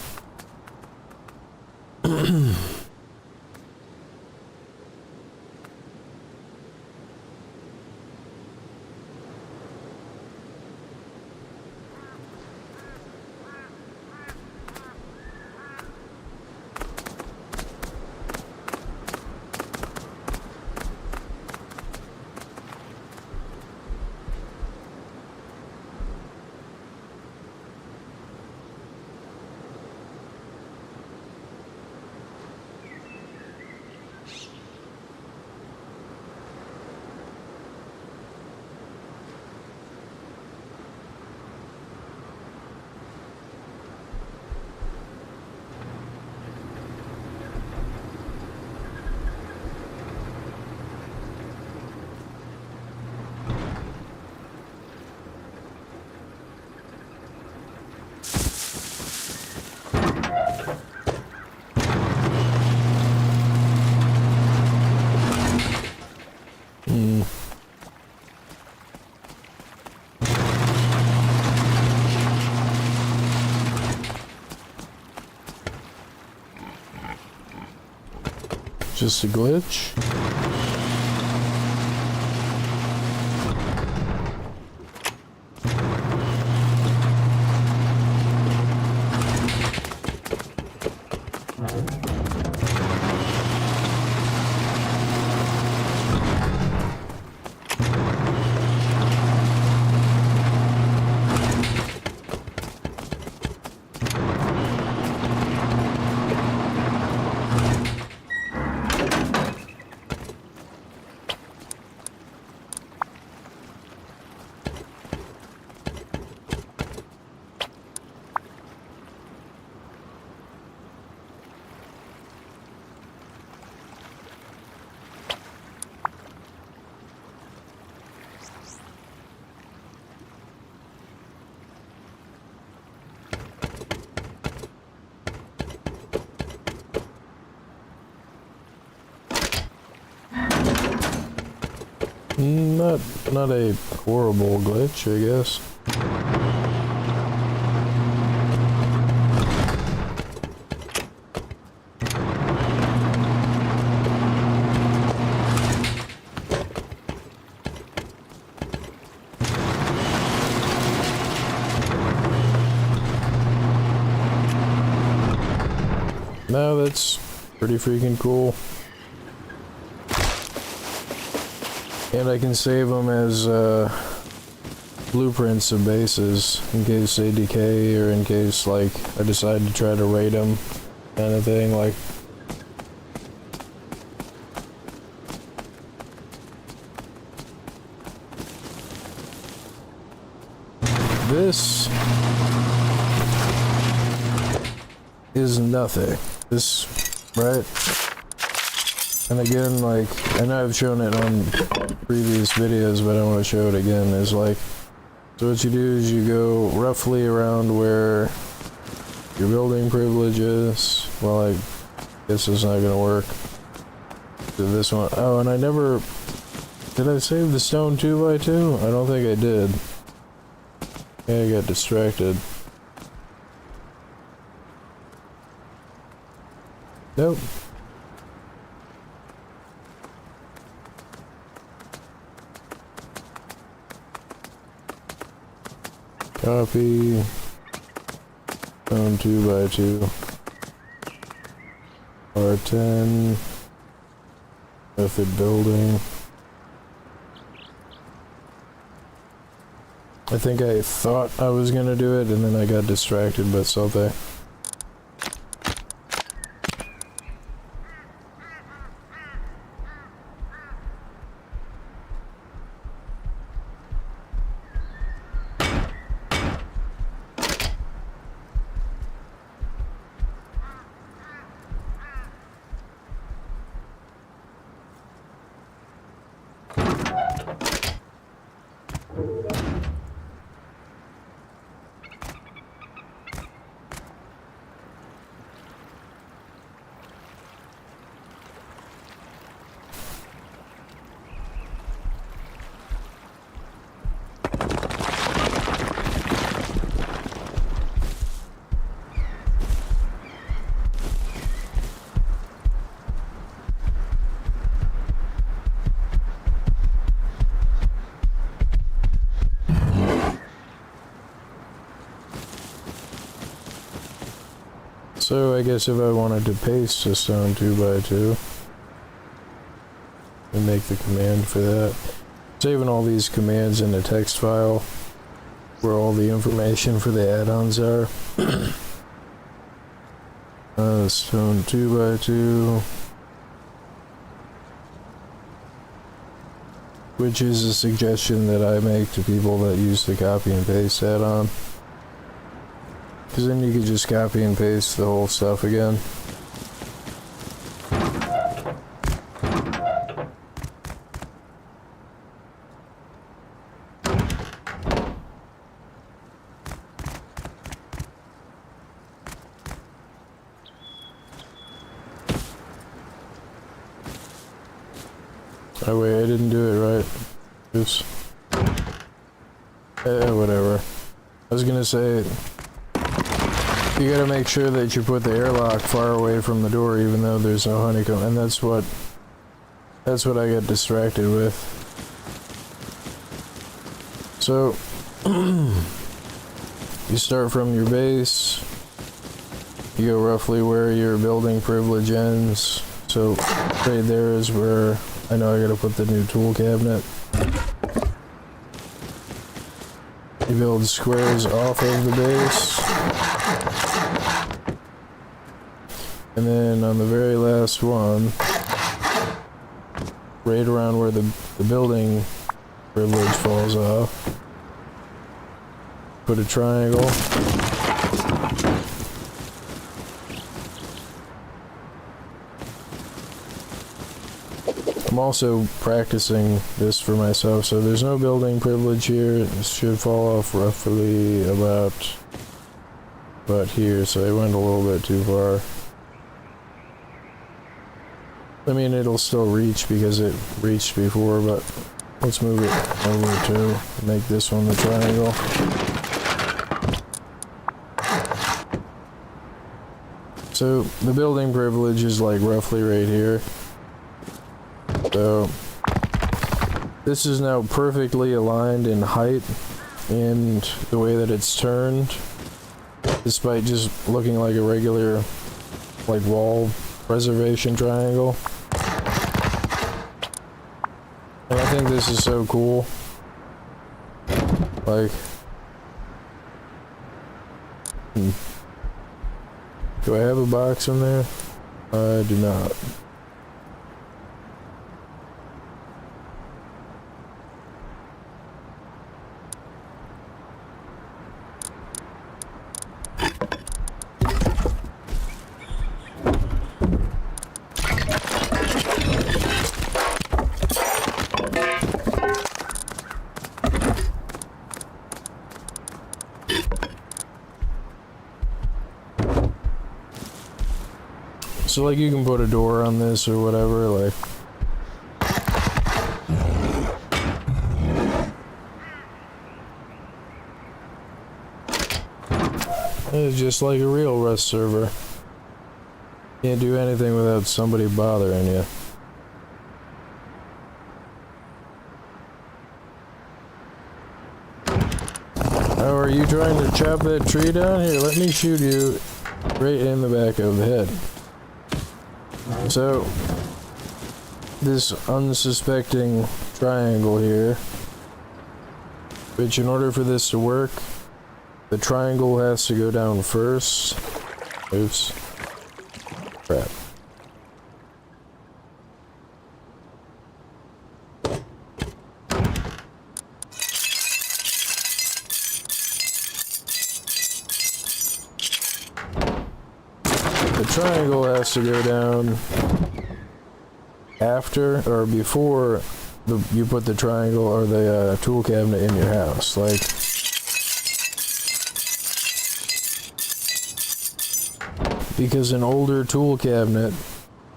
Just a glitch. Not a horrible glitch, I guess. No, that's pretty freaking cool. And I can save them as blueprints of bases in case they decay or in case like I decide to try to raid them, kind of thing. Like, this is nothing. This, right? And again, like, I know I've shown it on previous videos, but I want to show it again, is like, so what you do is you go roughly around where your building privilege is. Well, I guess it's not gonna work. So this one, oh, and I never, did I save the stone 2x2? I don't think I did. Yeah, I got distracted. Nope. Copy. Stone 2x2. R10. Method building. I think I thought I was gonna do it and then I got distracted by something. So I guess if I wanted to paste a stone 2x2 and make the command for that, saving all these commands in a text file where all the information for the add-ons are. Stone 2x2, which is a suggestion that I make to people that use the copy and paste add-on. Because then you could just copy and paste the whole stuff again. Oh wait, I didn't do it right. Oops. Whatever. I was gonna say, you gotta make sure that you put the airlock far away from the door even though there's no honeycomb, and that's what I got distracted with. So you start from your base, you go roughly where your building privilege ends. So right there is where I know I gotta put the new tool cabinet. You build squares off of the base. And then on the very last one, right around where the building privilege falls off, put a triangle. I'm also practicing this for myself, so there's no building privilege here. It should fall off roughly about here, so I went a little bit too far. I mean, it'll still reach because it reached before, but let's move it over to make this one the triangle. So the building privilege is like roughly right here. So this is now perfectly aligned in height and the way that it's turned, despite just looking like a regular like wall preservation triangle. And I think this is so cool. Like, do I have a box in there? I do not. So like you can put a door on this or whatever, like. It's just like a real Rust server. Can't do anything without somebody bothering you. Oh, are you trying to chop that tree down? Here, let me shoot you right in the back of the head. So, this unsuspecting triangle here, which in order for this to work, the triangle has to go down first. Oops. Crap. The triangle has to go down after or before you put the triangle or the tool cabinet in your house. Like, because an older tool cabinet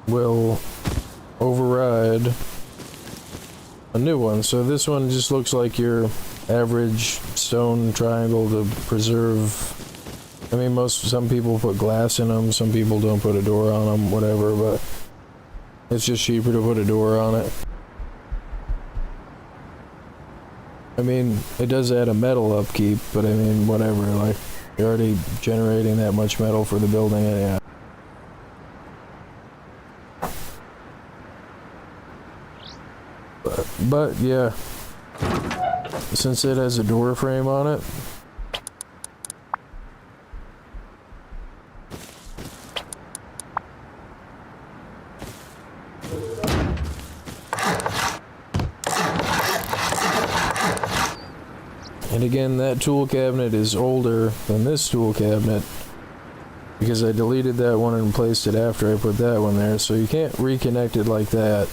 will override a new one. So this one just looks like your average stone triangle to preserve. I mean, some people put glass in them, some people don't put a door on them, whatever, but it's just cheaper to put a door on it. I mean, it does add a metal upkeep, but I mean, whatever, like, you're already generating that much metal for the building anyhow. But yeah, since it has a door frame on it, and again, that tool cabinet is older than this tool cabinet because I deleted that one and placed it after I put that one there, so you can't reconnect it like that.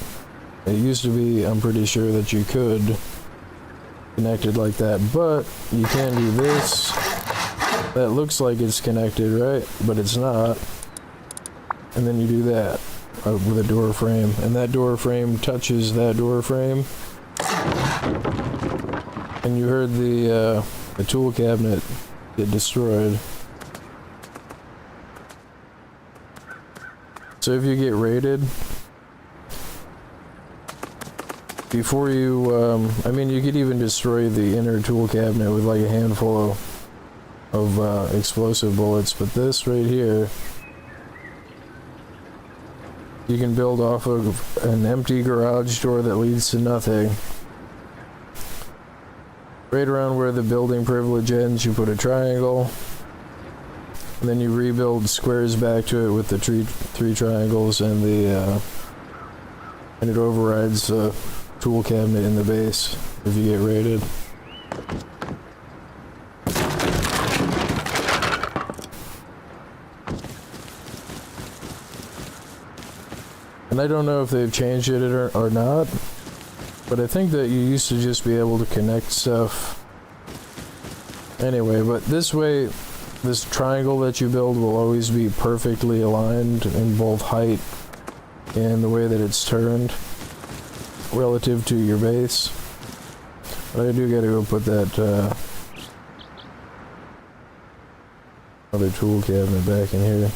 It used to be, I'm pretty sure that you could connect it like that, but you can do this. That looks like it's connected, right? But it's not. And then you do that with a door frame, and that door frame touches that door frame. And you heard the tool cabinet get destroyed. So if you get raided, before you, I mean, you could even destroy the inner tool cabinet with like a handful of explosive bullets, but this right here, you can build off of an empty garage door that leads to nothing. Right around where the building privilege ends, you put a triangle, and then you rebuild squares back to it with the three triangles and and it overrides the tool cabinet in the base if you get raided. And I don't know if they've changed it or not, but I think that you used to just be able to connect stuff. Anyway, but this way, this triangle that you build will always be perfectly aligned in both height and the way that it's turned relative to your base. But I do gotta go put that other tool cabinet back in here.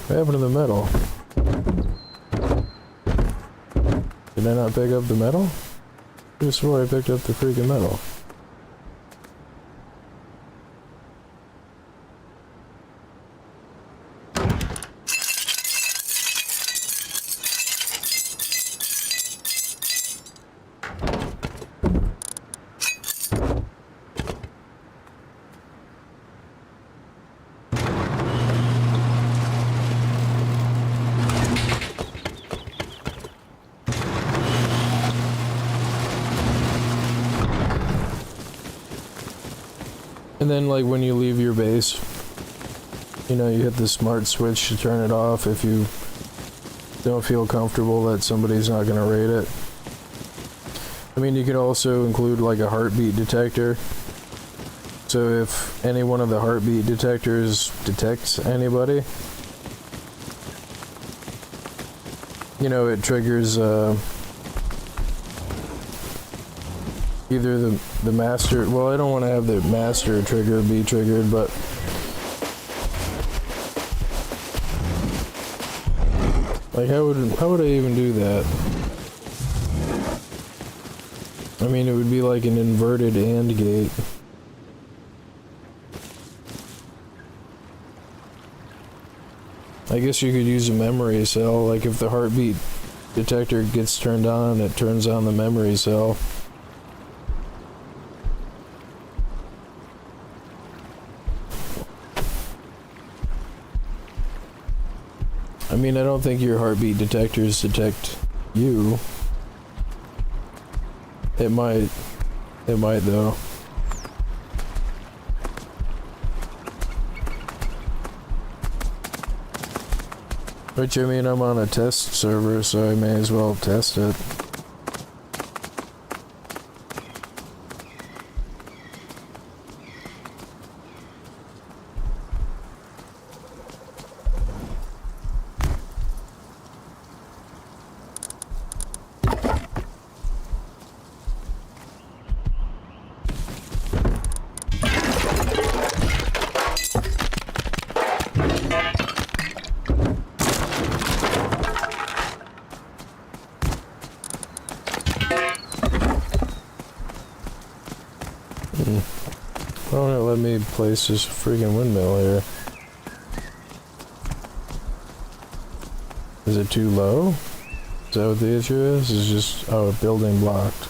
What happened to the metal? Did I not pick up the metal? I could have swore I picked up the freaking metal. And then, like, when you leave your base, you know, you hit the smart switch to turn it off if you don't feel comfortable that somebody's not going to raid it. I mean, you could also include, like, a heartbeat detector So if any one of the heartbeat detectors detects anybody, you know, it triggers either the master. Well, I don't want to have the master trigger be triggered, but like how would I even do that? I mean, it would be like an inverted AND gate. I guess you could use a memory cell, like if the heartbeat detector gets turned on, it turns on the memory cell. I mean, I don't think your heartbeat detectors detect you. It might though. Which, I mean, I'm on a test server, so I may as well test it. Why don't it let me place this freaking windmill here? Is it too low? Is that what the issue is? It's just, oh, a building blocked.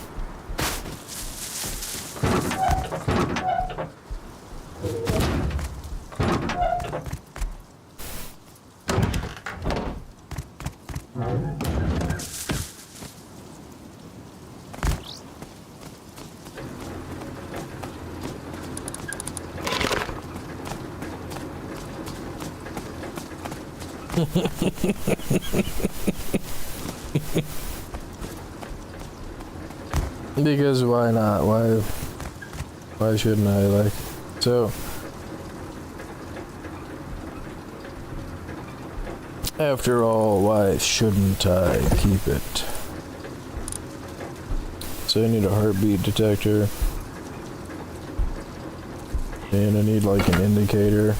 Because why not? Why shouldn't I? Like, so after all, why shouldn't I keep it? So I need a heartbeat detector, and I need like an indicator.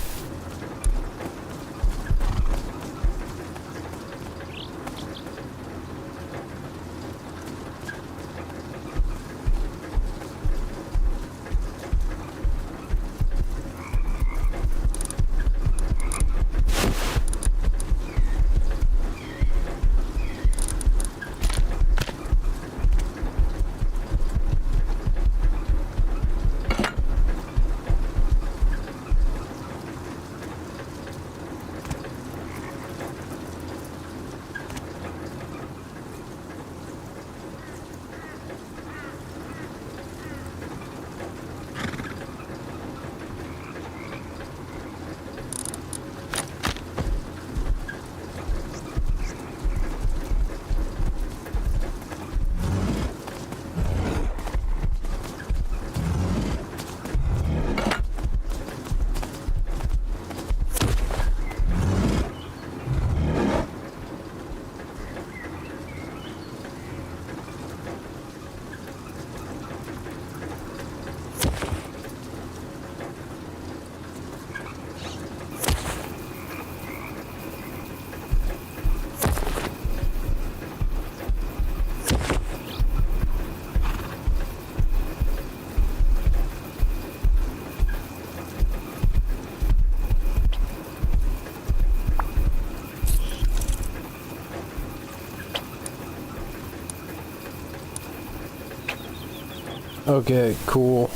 Okay, cool.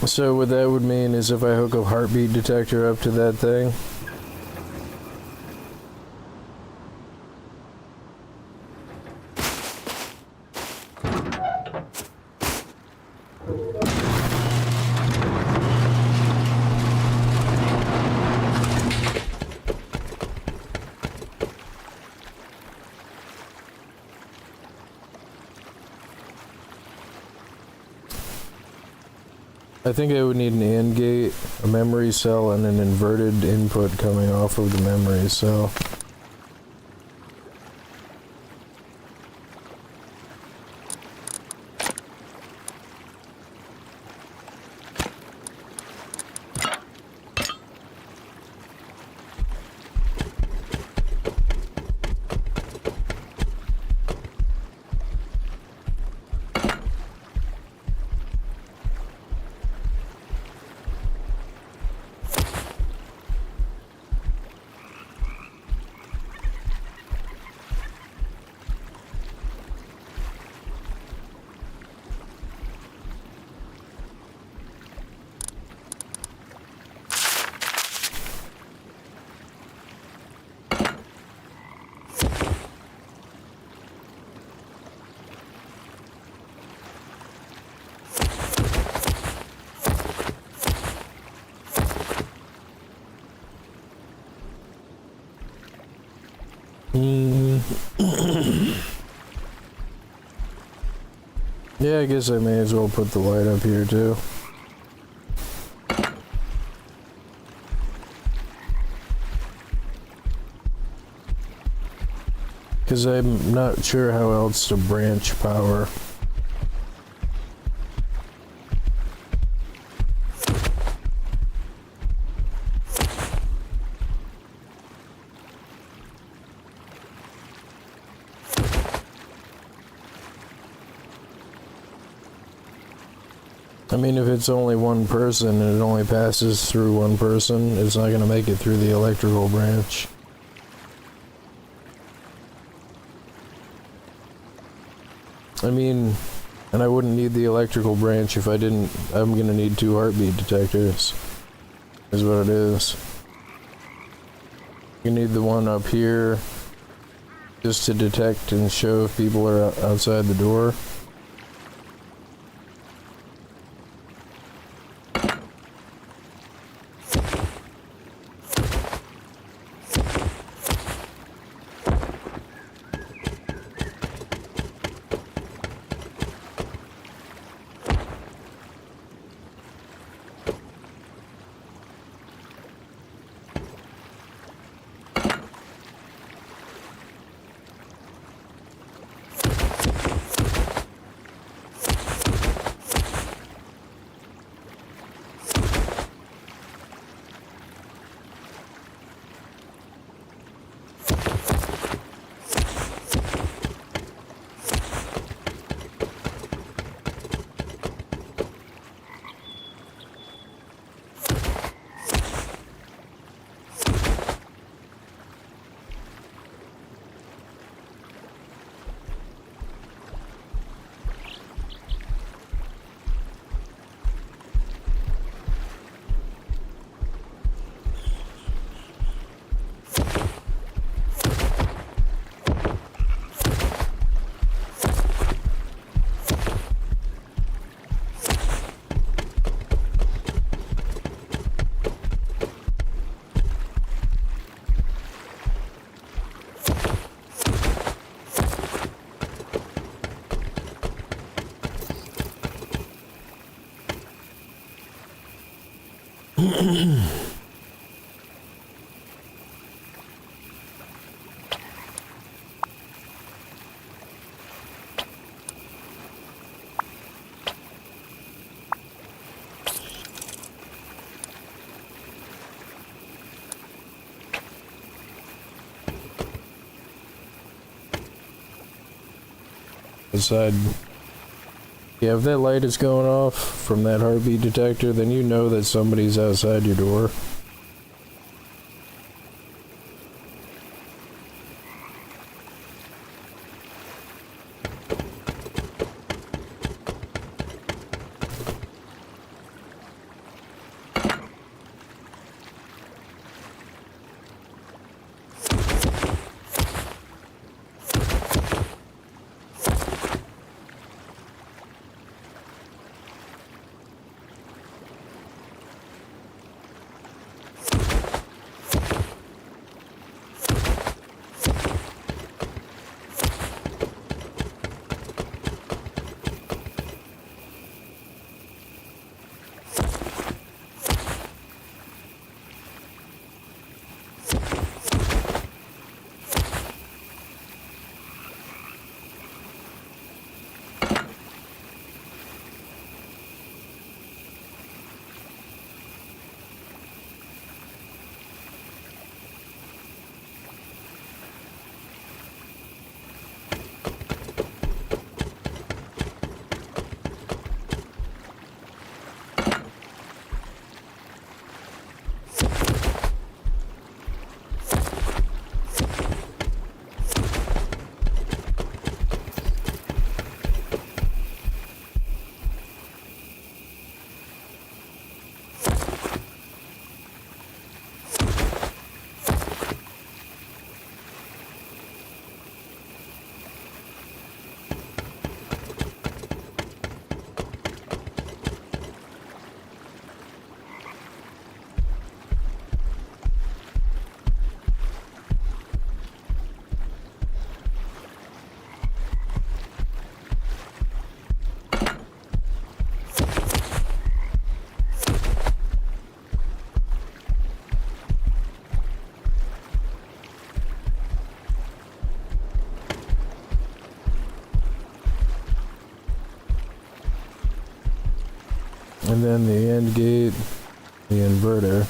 So what that would mean is if I hook a heartbeat detector up to that thing, I think I would need an AND gate, a memory cell, and an inverted input coming off of the memory cell. Yeah, I guess I may as well put the light up here too. Because I'm not sure how else to branch power. I mean, if it's only one person and it only passes through one person, it's not going to make it through the electrical branch. I mean, and I wouldn't need the electrical branch if I didn't. I'm going to need 2 heartbeat detectors, is what it is. You need the one up here just to detect and show if people are outside the door. Inside. Yeah, if that light is going off from that heartbeat detector, then you know that somebody's outside your door. And then the end gate, the inverter.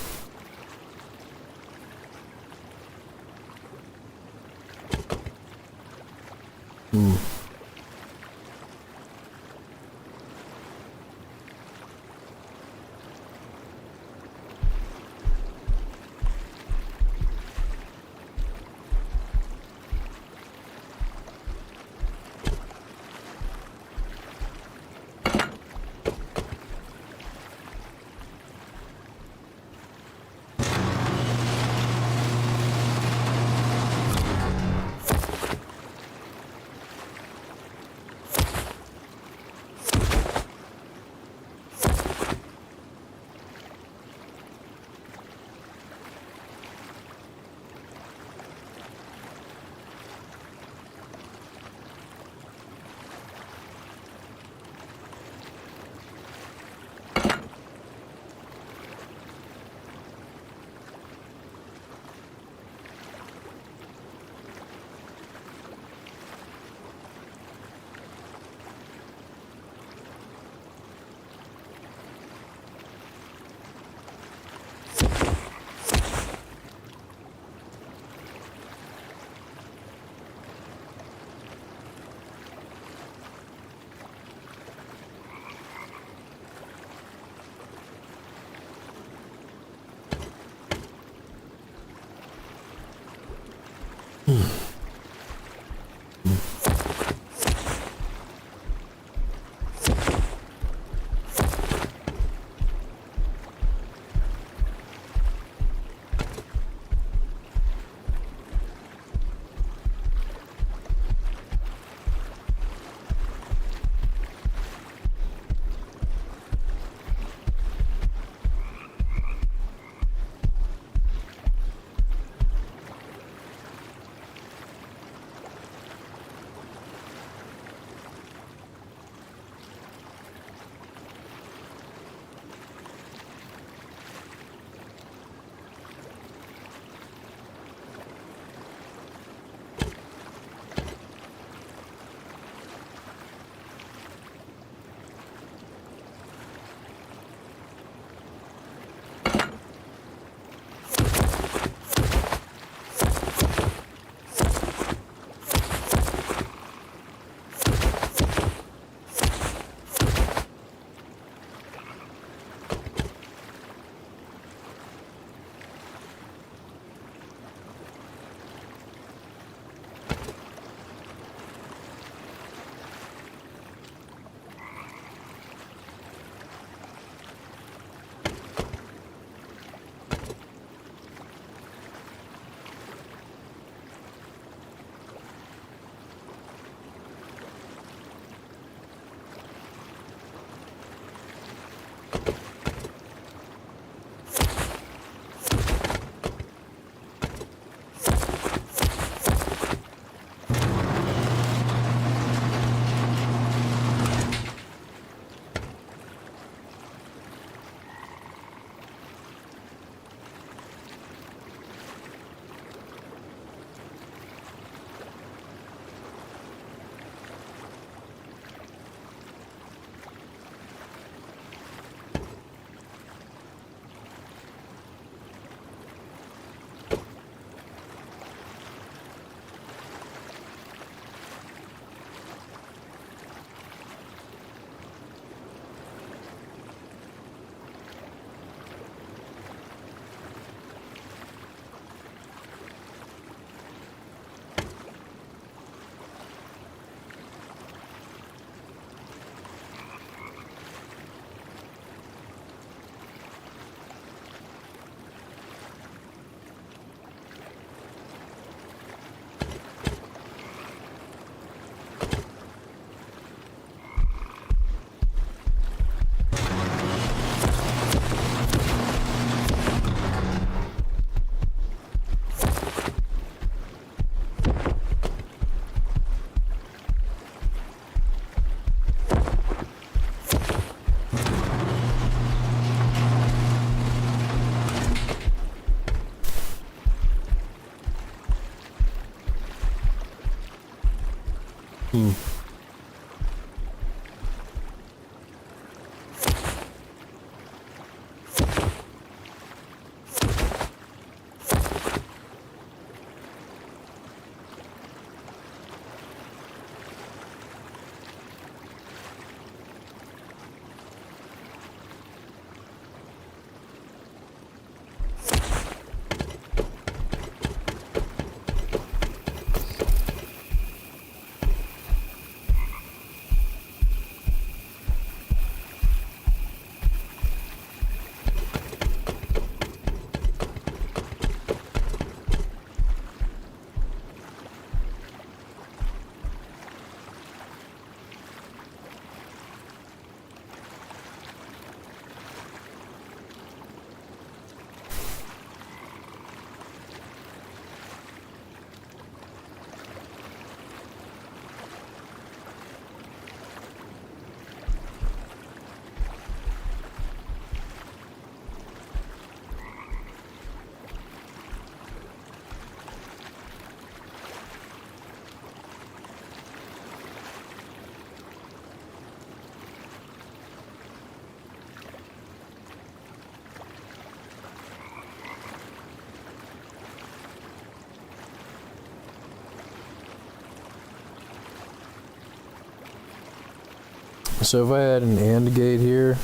So if I had an AND gate here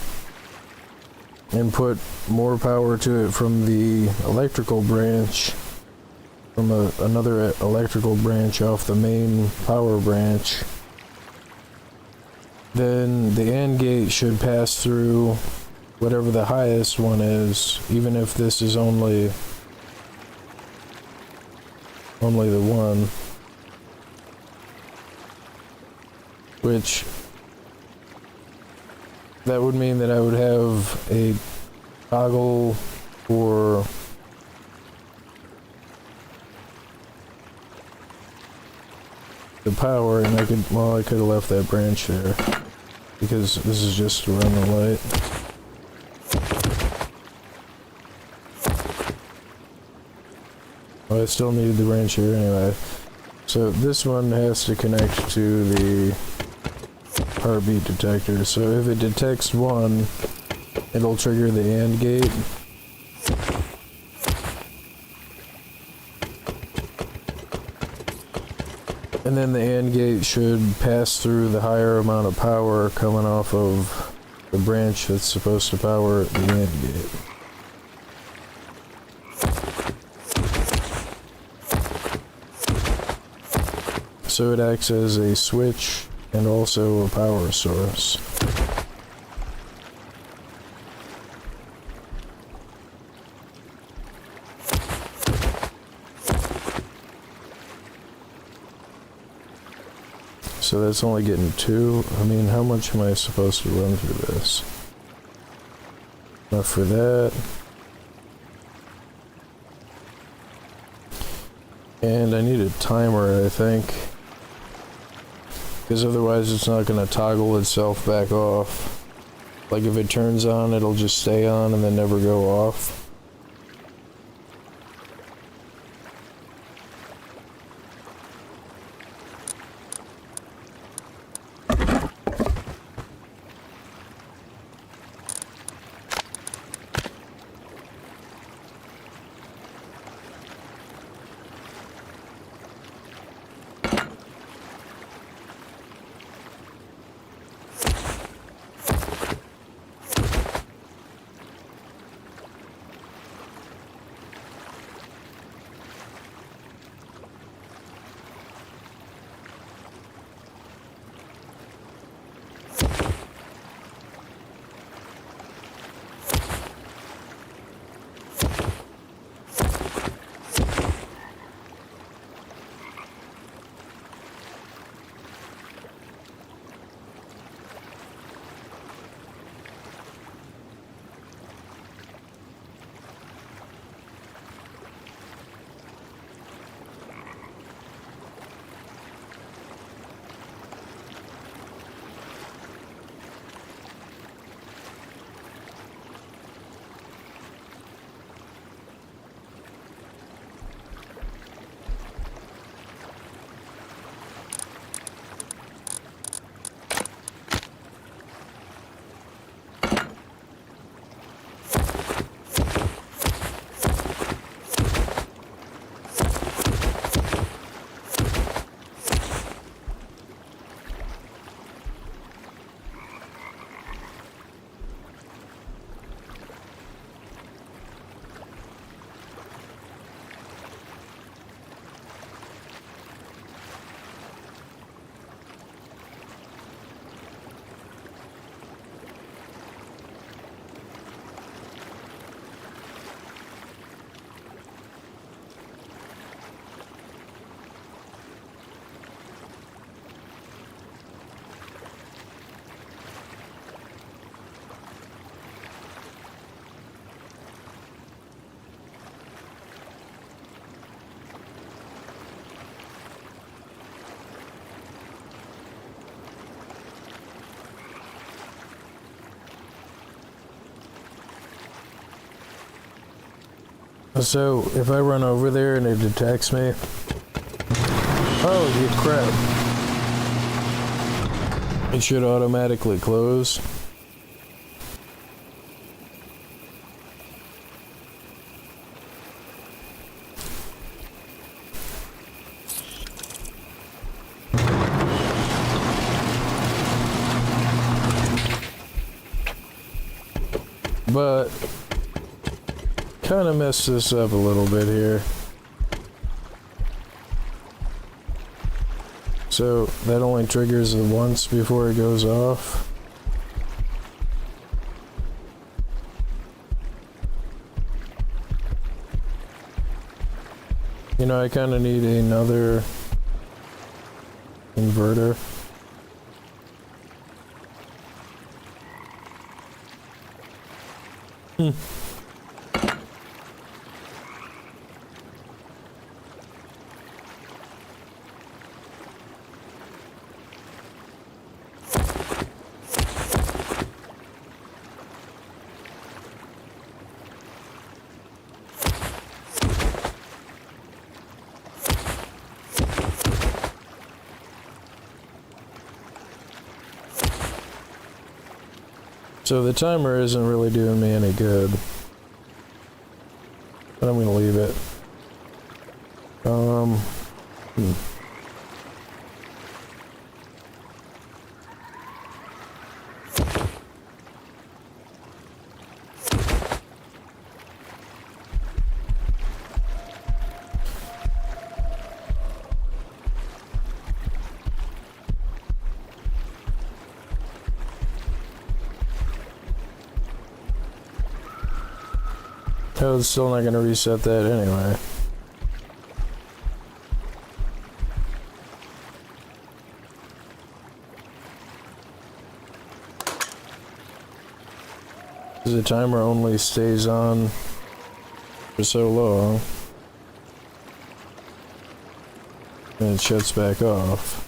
and put more power to it from the electrical branch, from another electrical branch off the main power branch, then the AND gate should pass through whatever the highest one is, even if this is only the one, which that would mean that I would have a toggle for the power, and I could have left that branch there because this is just to run the light. I still needed the branch here anyway. So this one has to connect to the heartbeat detector. So if it detects one, it'll trigger the AND gate. And then the AND gate should pass through the higher amount of power coming off of the branch that's supposed to power the AND gate. So it acts as a switch and also a power source. So that's only getting 2. I mean, how much am I supposed to run through this? Enough for that. And I need a timer, I think. Because otherwise it's not going to toggle itself back off. Like if it turns on, it'll just stay on and then never go off. So, if I run over there and it detects me... Oh, you crap. It should automatically close. but kind of messed this up a little bit here. So that only triggers it once before it goes off. You know, I kind of need another inverter. So the timer isn't really doing me any good, but I'm gonna leave it. Oh, it's still not gonna reset that anyway. The timer only stays on for so long, and it shuts back off.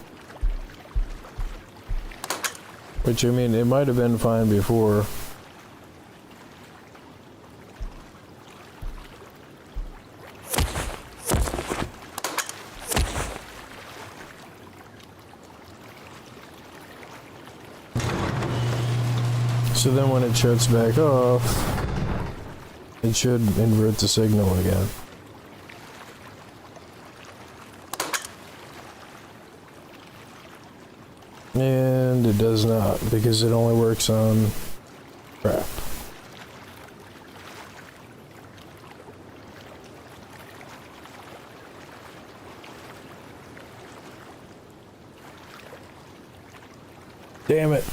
Which, I mean, it might have been fine before. So then when it shuts back off, it should invert the signal again. And it does not, because it only works on crap. Damn it.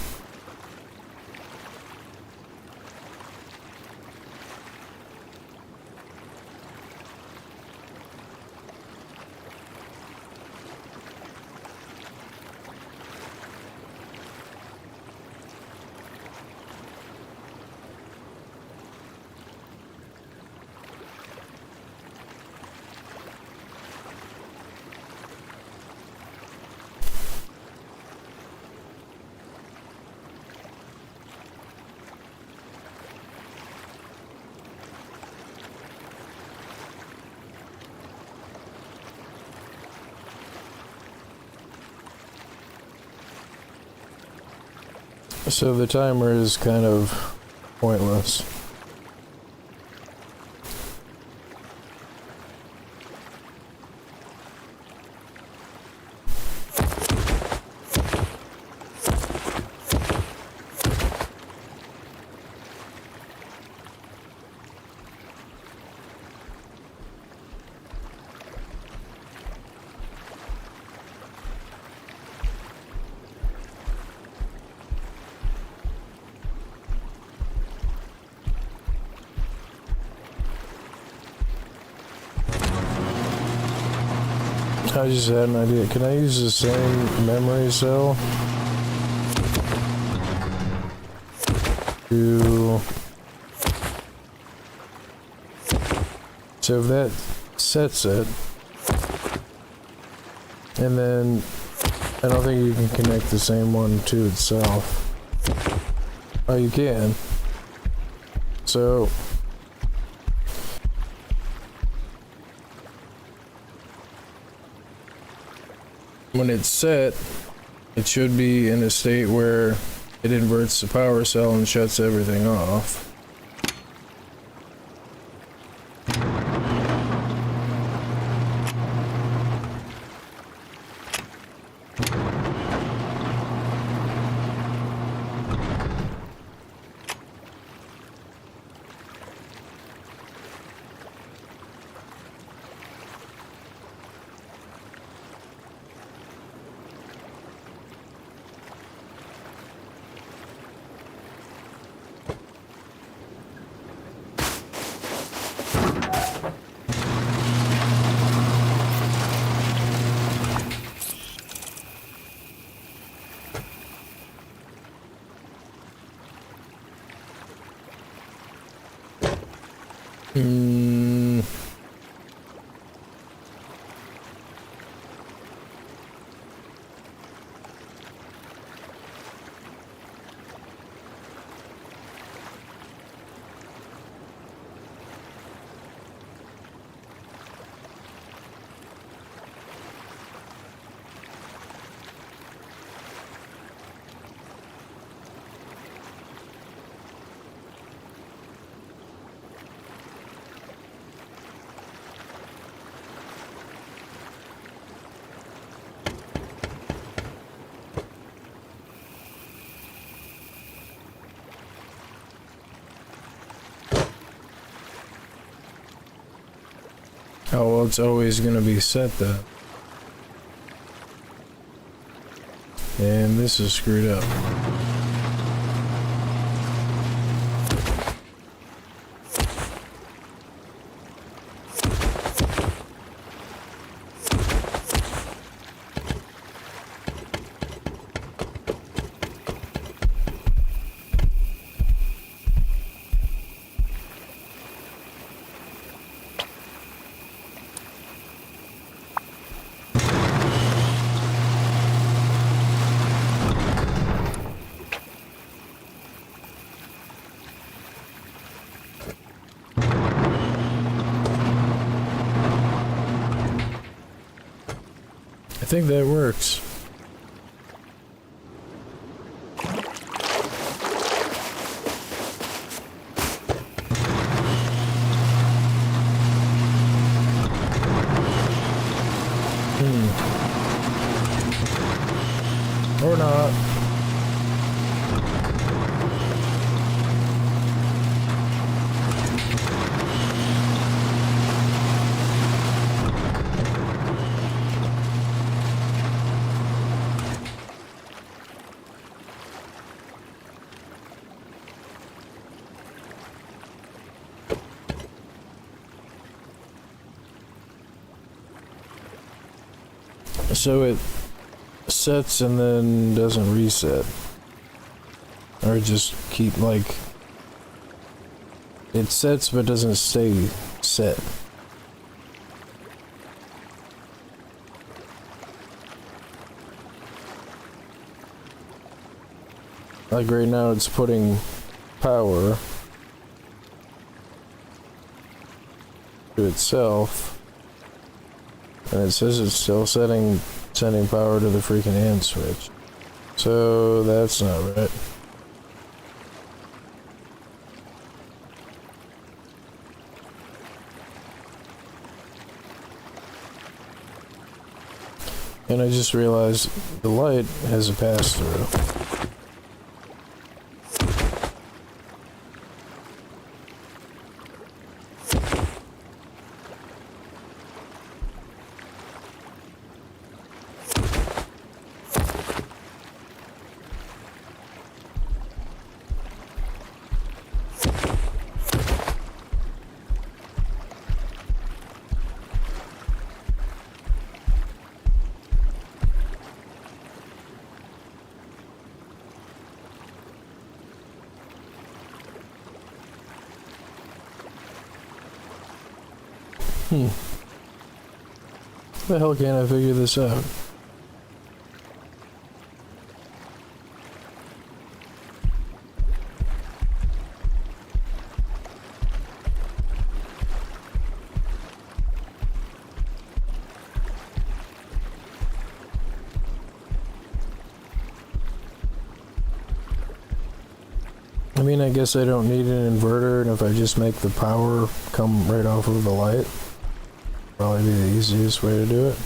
So the timer is kind of pointless. I just had an idea. Can I use the same memory cell to... So if that sets it, and then I don't think you can connect the same one to itself. Oh, you can. So when it's set, it should be in a state where it inverts the power cell and shuts everything off. Mm. Oh, well, it's always gonna be set then. And this is screwed up. I think that works. Or not. So it sets and then doesn't reset. Or just keep, like, it sets but doesn't stay set. Like right now it's putting power to itself. And it says it's still sending power to the freaking hand switch. So that's not right. And I just realized the light has a pass-through. How the hell can't I figure this out? I mean, I guess I don't need an inverter, and if I just make the power come right off of the light, probably be the easiest way to do it.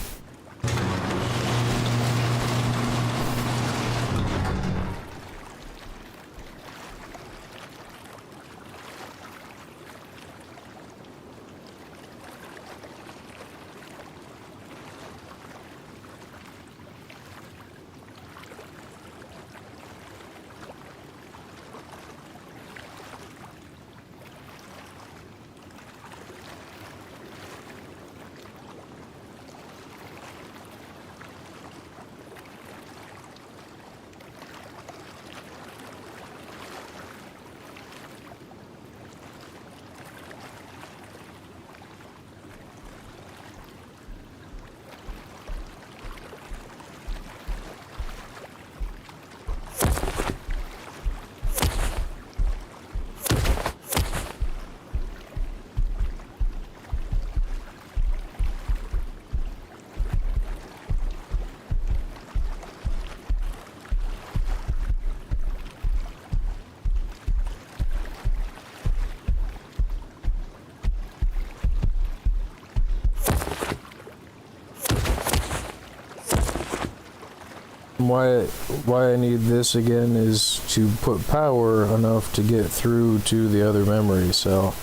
why I need this again is to put power enough to get through to the other memory cell.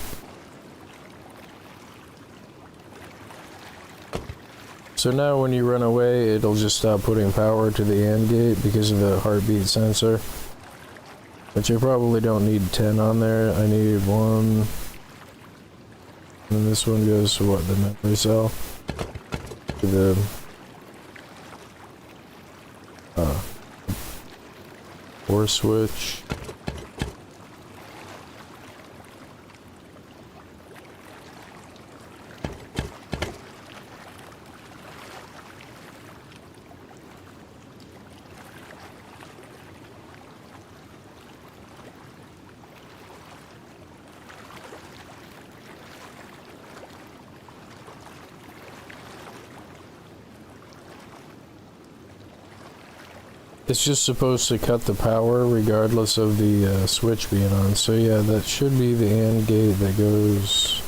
So now when you run away, it'll just stop putting power to the AND gate because of the heartbeat sensor. Which I probably don't need 10 on there. I need 1. And this one goes to what, the memory cell? To the OR switch. It's just supposed to cut the power regardless of the switch being on. So yeah, that should be the AND gate that goes...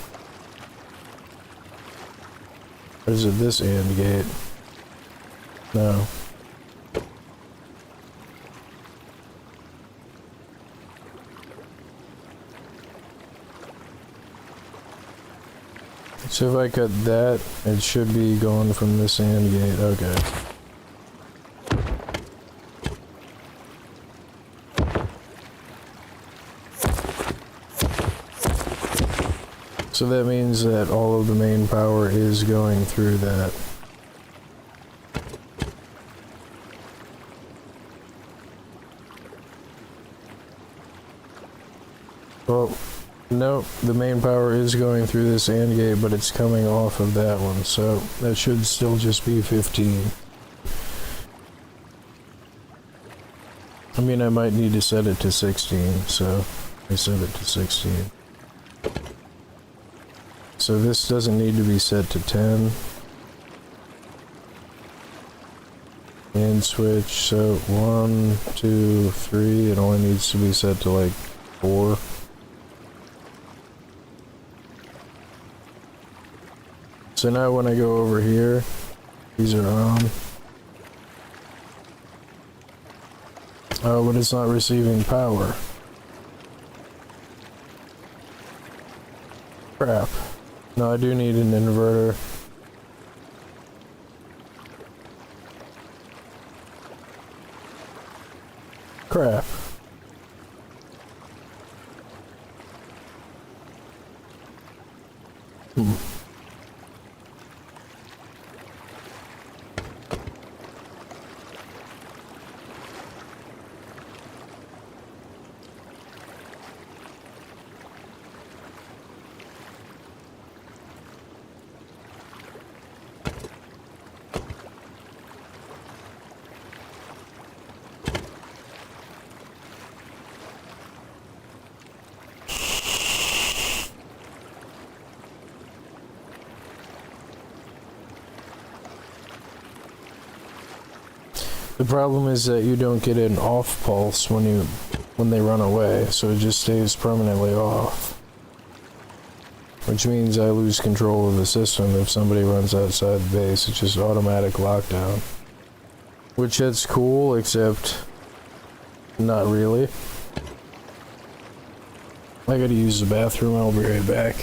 Or is it this AND gate? No. So if I cut that, it should be going from this AND gate. Okay. So that means that all of the main power is going through that. Well, nope, the main power is going through this AND gate, but it's coming off of that one, so that should still just be 15. I mean, I might need to set it to 16, so I set it to 16. So this doesn't need to be set to 10. And switch, so 1, 2, 3, it only needs to be set to like 4. So now when I go over here, these are on. Oh, but it's not receiving power. Crap. No, I do need an inverter. Crap. The problem is that you don't get an off pulse when they run away, so it just stays permanently off. Which means I lose control of the system if somebody runs outside the base. It's just automatic lockdown. Which that's cool, except not really. I gotta use the bathroom, I'll be right back.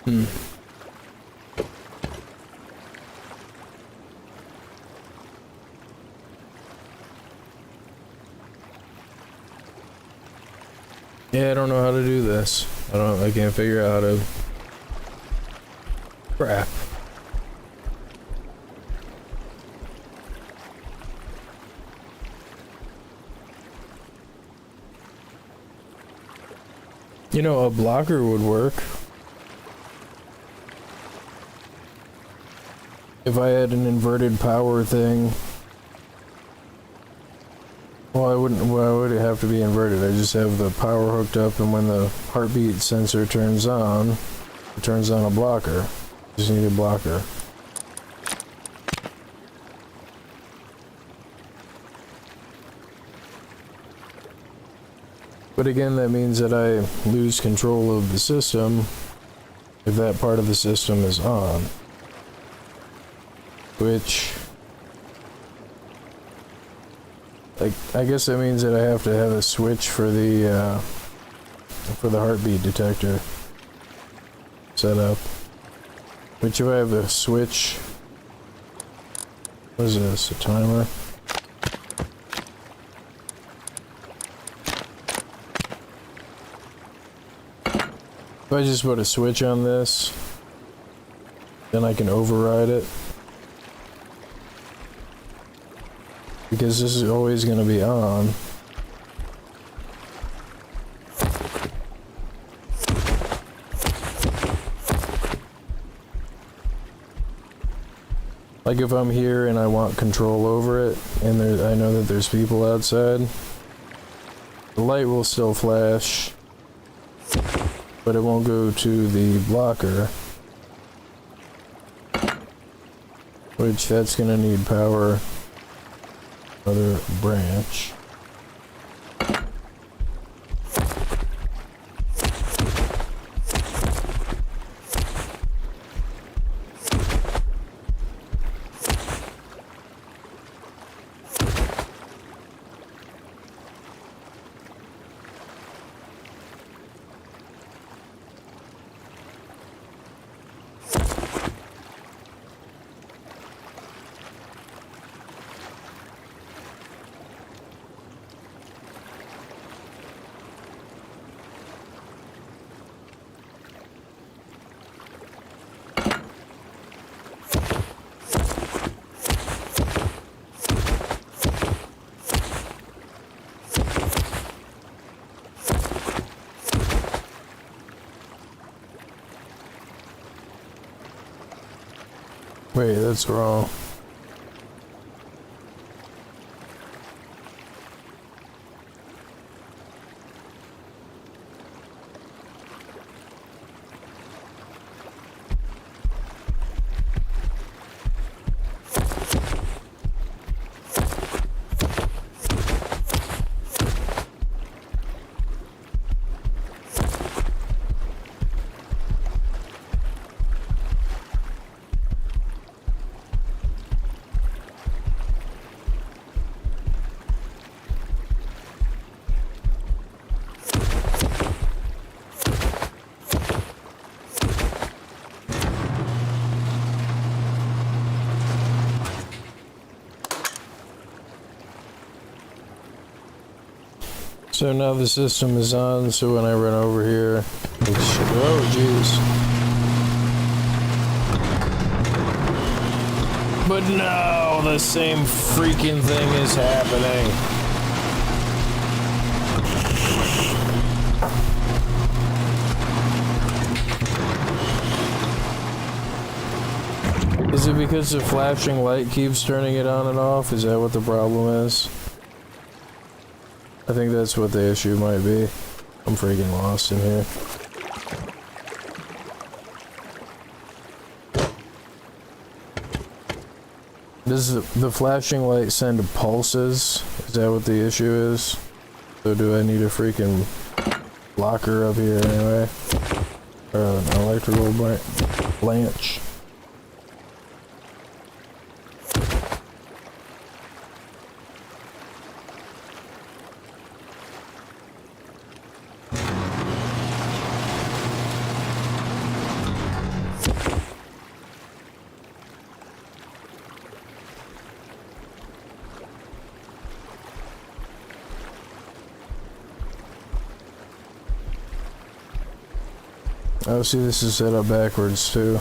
Hmm. Yeah, I don't know how to do this. I can't figure out how to... Crap. You know, a blocker would work. If I had an inverted power thing. Well, why would it have to be inverted? I just have the power hooked up, and when the heartbeat sensor turns on, it turns on a blocker. Just need a blocker. But again, that means that I lose control of the system if that part of the system is on. Which... I guess that means that I have to have a switch for the heartbeat detector set up. Which if I have a switch... What is this, a timer? If I just put a switch on this, then I can override it. Because this is always going to be on. Like if I'm here and I want control over it, and I know that there's people outside, the light will still flash, but it won't go to the blocker. Which that's going to need power. Another branch. Wait, that's wrong. So now the system is on, so when I run over here, it's... Oh, jeez. But no, the same freaking thing is happening. Is it because the flashing light keeps turning it on and off? Is that what the problem is? I think that's what the issue might be. I'm freaking lost in here. Does the flashing light send pulses? Is that what the issue is? So do I need a freaking blocker up here anyway? Or an electrical branch? Oh, see, this is set up backwards too.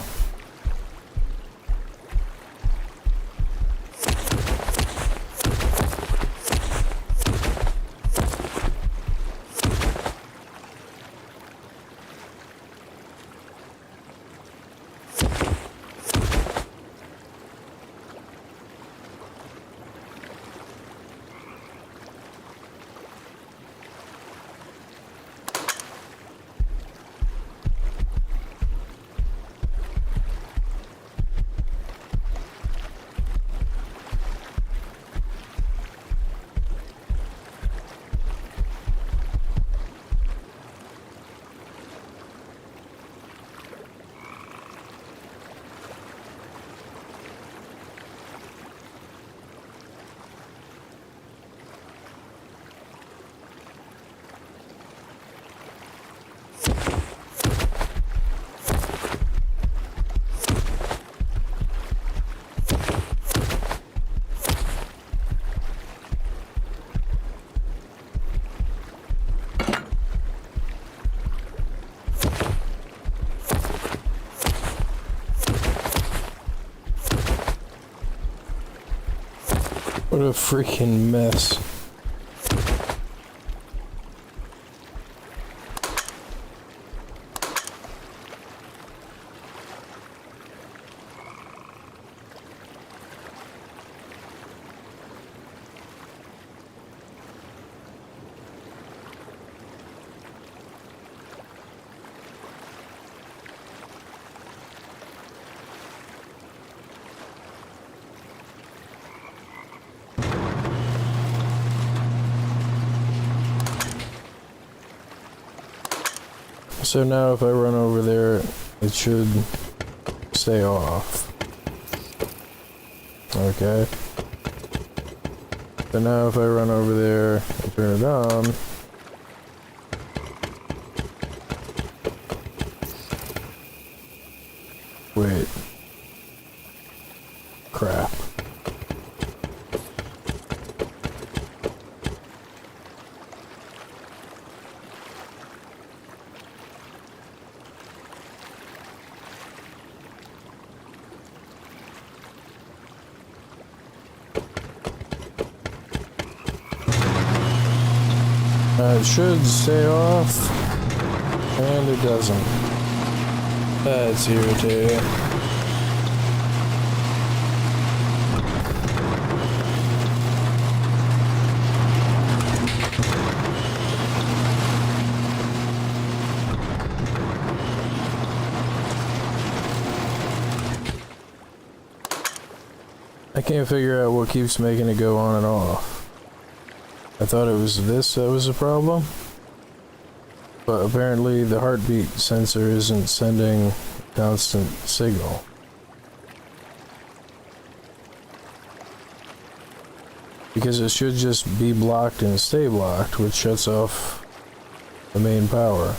What a freaking mess. So now if I run over there, it should stay off. Okay. So now if I run over there and turn it on, wait. Crap. It should stay off, and it doesn't. That's irritating. I can't figure out what keeps making it go on and off. I thought it was this that was the problem, but apparently the heartbeat sensor isn't sending constant signal. Because it should just be blocked and stay blocked, which shuts off the main power.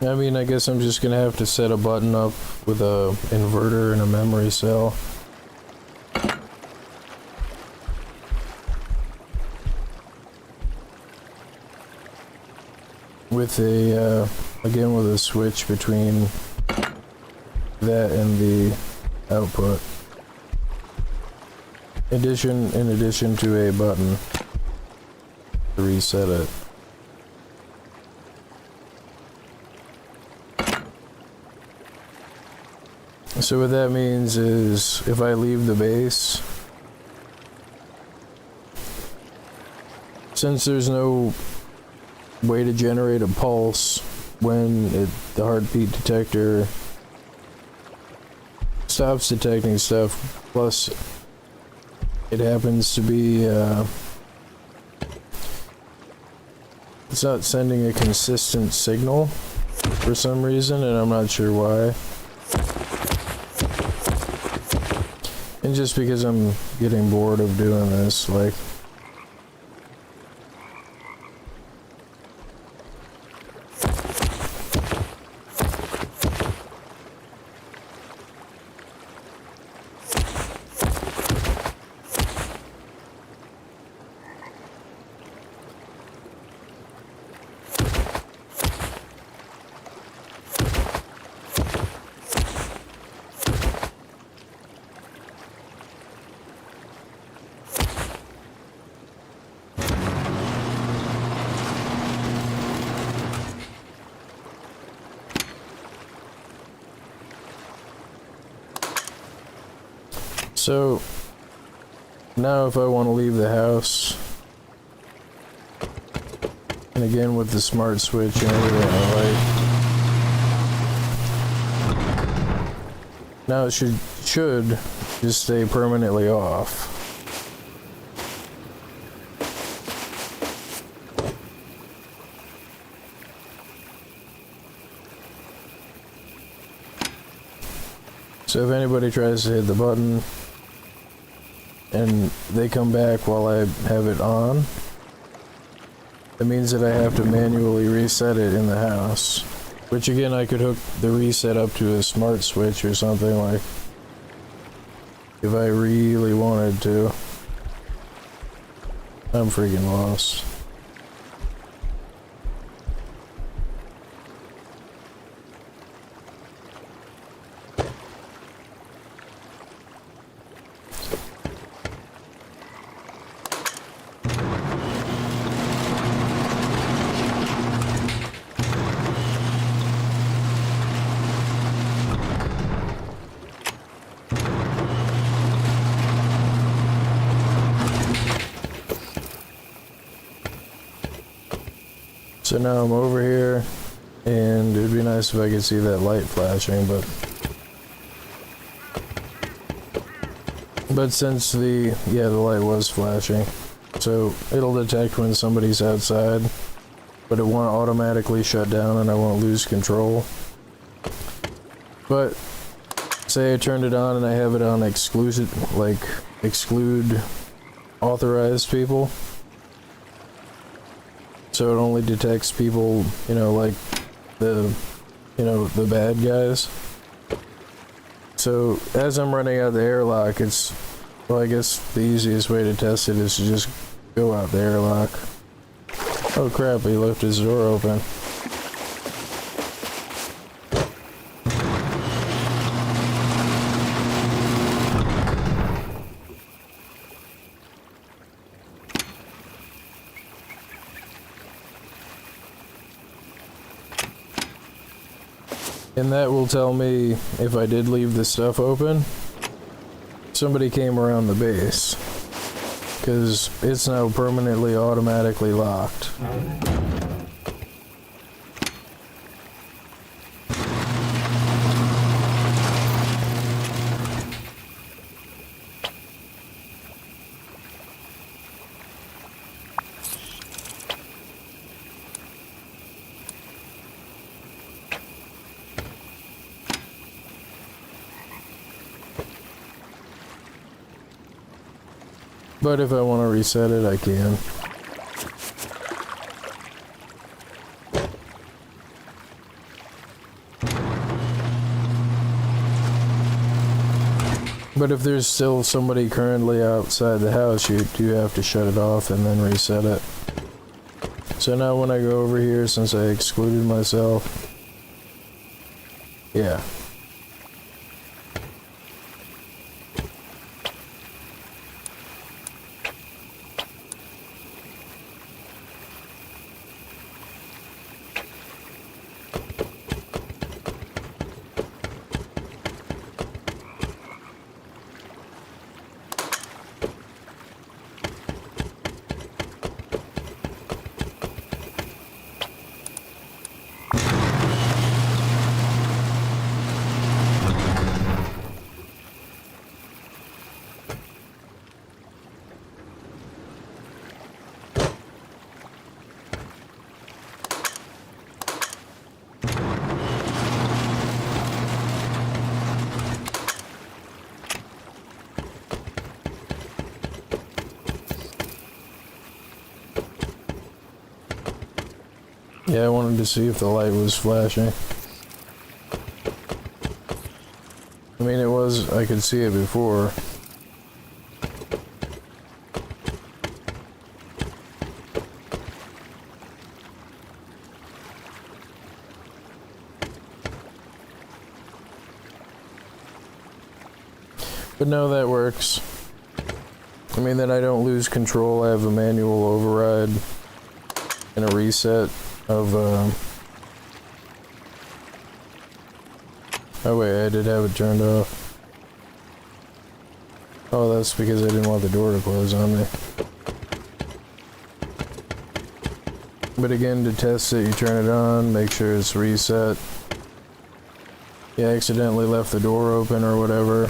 I mean, I guess I'm just gonna have to set a button up with a inverter and a memory cell. With a, again with a switch between that and the output. In addition to a button to reset it. So what that means is if I leave the base, since there's no way to generate a pulse when the heartbeat detector stops detecting stuff, plus it happens to be it's not sending a consistent signal for some reason, and I'm not sure why. And just because I'm getting bored of doing this, like, so now if I want to leave the house, and again with the smart switch and everything, now it should just stay permanently off. So if anybody tries to hit the button and they come back while I have it on, that means that I have to manually reset it in the house. Which again, I could hook the reset up to a smart switch or something, like, if I really wanted to. I'm freaking lost. So now I'm over here, and it'd be nice if I could see that light flashing, but since the light was flashing, so it'll detect when somebody's outside, but it won't automatically shut down and I won't lose control. But say I turned it on and I have it on exclude authorized people. So it only detects people, like the bad guys. So as I'm running out the airlock, I guess the easiest way to test it is to just go out the airlock. Oh crap, he left his door open. And that will tell me if I did leave the stuff open, somebody came around the base, because it's now permanently automatically locked. But if I want to reset it, I can. But if there's still somebody currently outside the house, you do have to shut it off and then reset it. So now when I go over here, since I excluded myself, yeah. Yeah, I wanted to see if the light was flashing. I mean, it was, I could see it before. But no, that works. I mean, then I don't lose control. I have a manual override and a reset of, oh wait, I did have it turned off. Oh, that's because I didn't want the door to close on me. But again, to test it, you turn it on, make sure it's reset. You accidentally left the door open or whatever.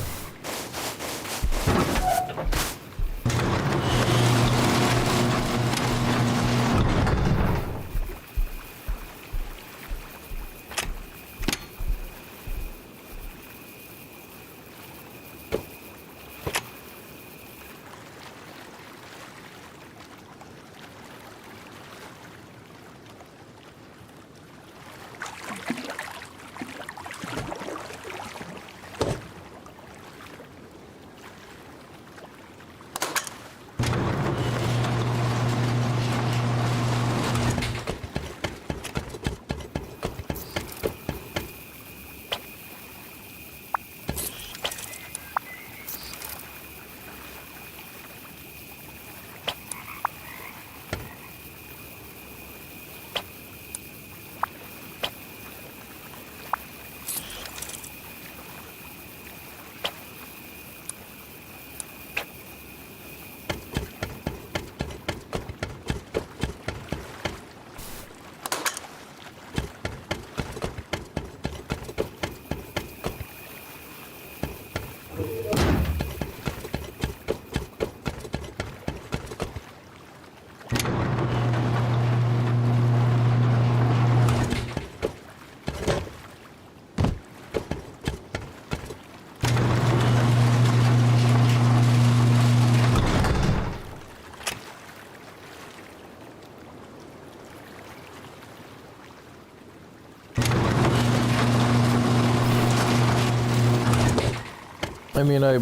I mean, I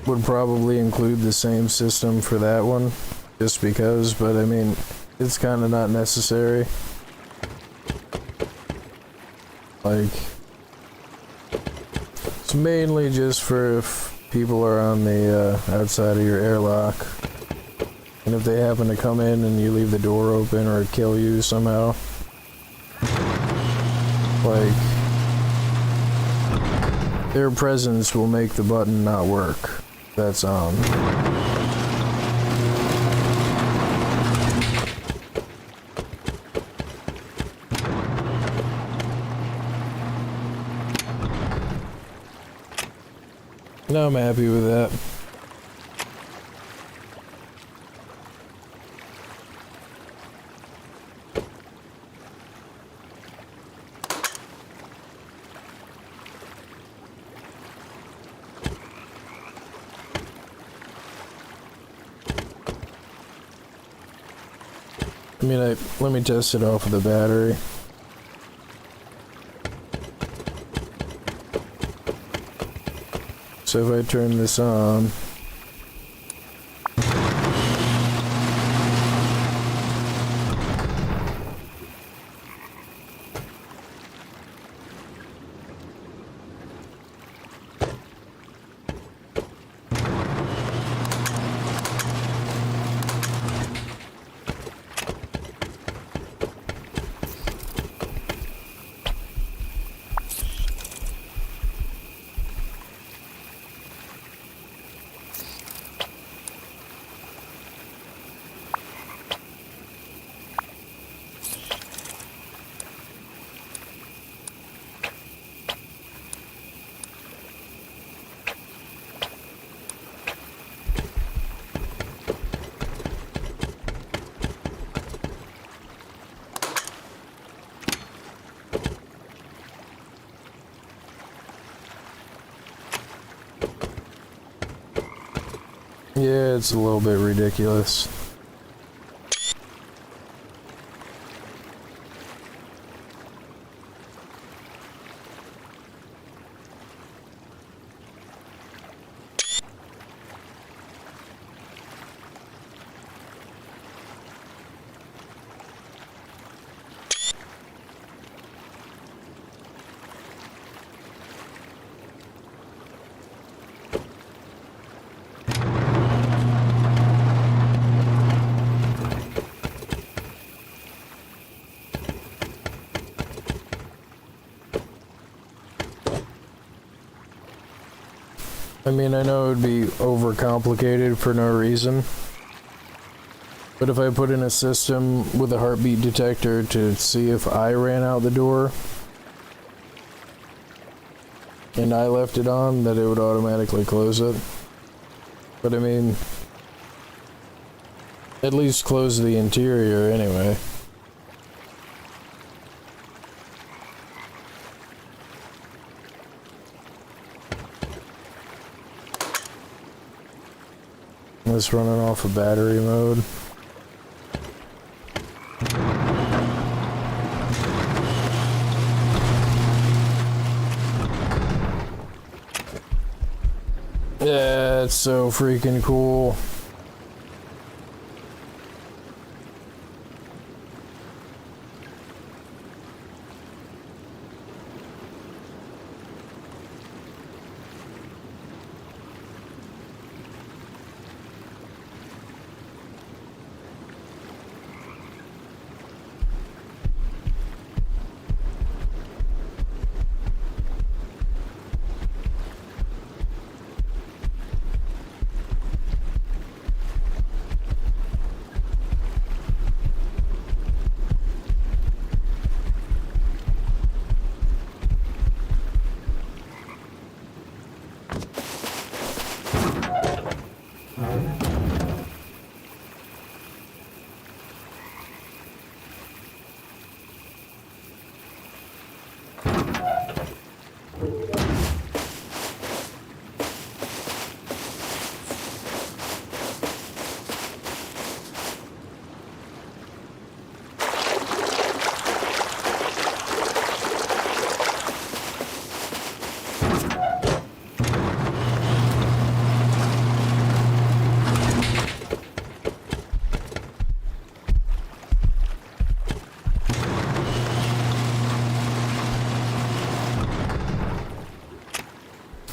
would probably include the same system for that one, just because, but I mean, it's kind of not necessary. Like, it's mainly just for if people are on the outside of your airlock, and if they happen to come in and you leave the door open or kill you somehow. Like, their presence will make the button not work. That's on. No, I'm happy with that. I mean, let me test it off with the battery. So if I turn this on, yeah, it's a little bit ridiculous. I mean, I know it would be overcomplicated for no reason, but if I put in a system with a heartbeat detector to see if I ran out the door and I left it on, that it would automatically close it. But I mean, at least close the interior anyway. It's running off of battery mode. Yeah, it's so freaking cool.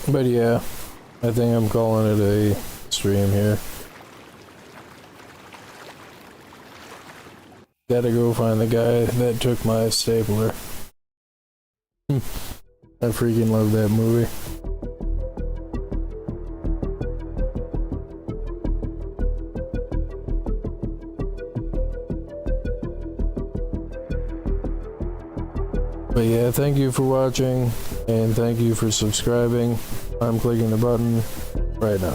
But yeah, I think I'm calling it a stream here. Gotta go find the guy that took my stapler. I freaking love that movie. But yeah, thank you for watching, and thank you for subscribing. I'm clicking the button right now.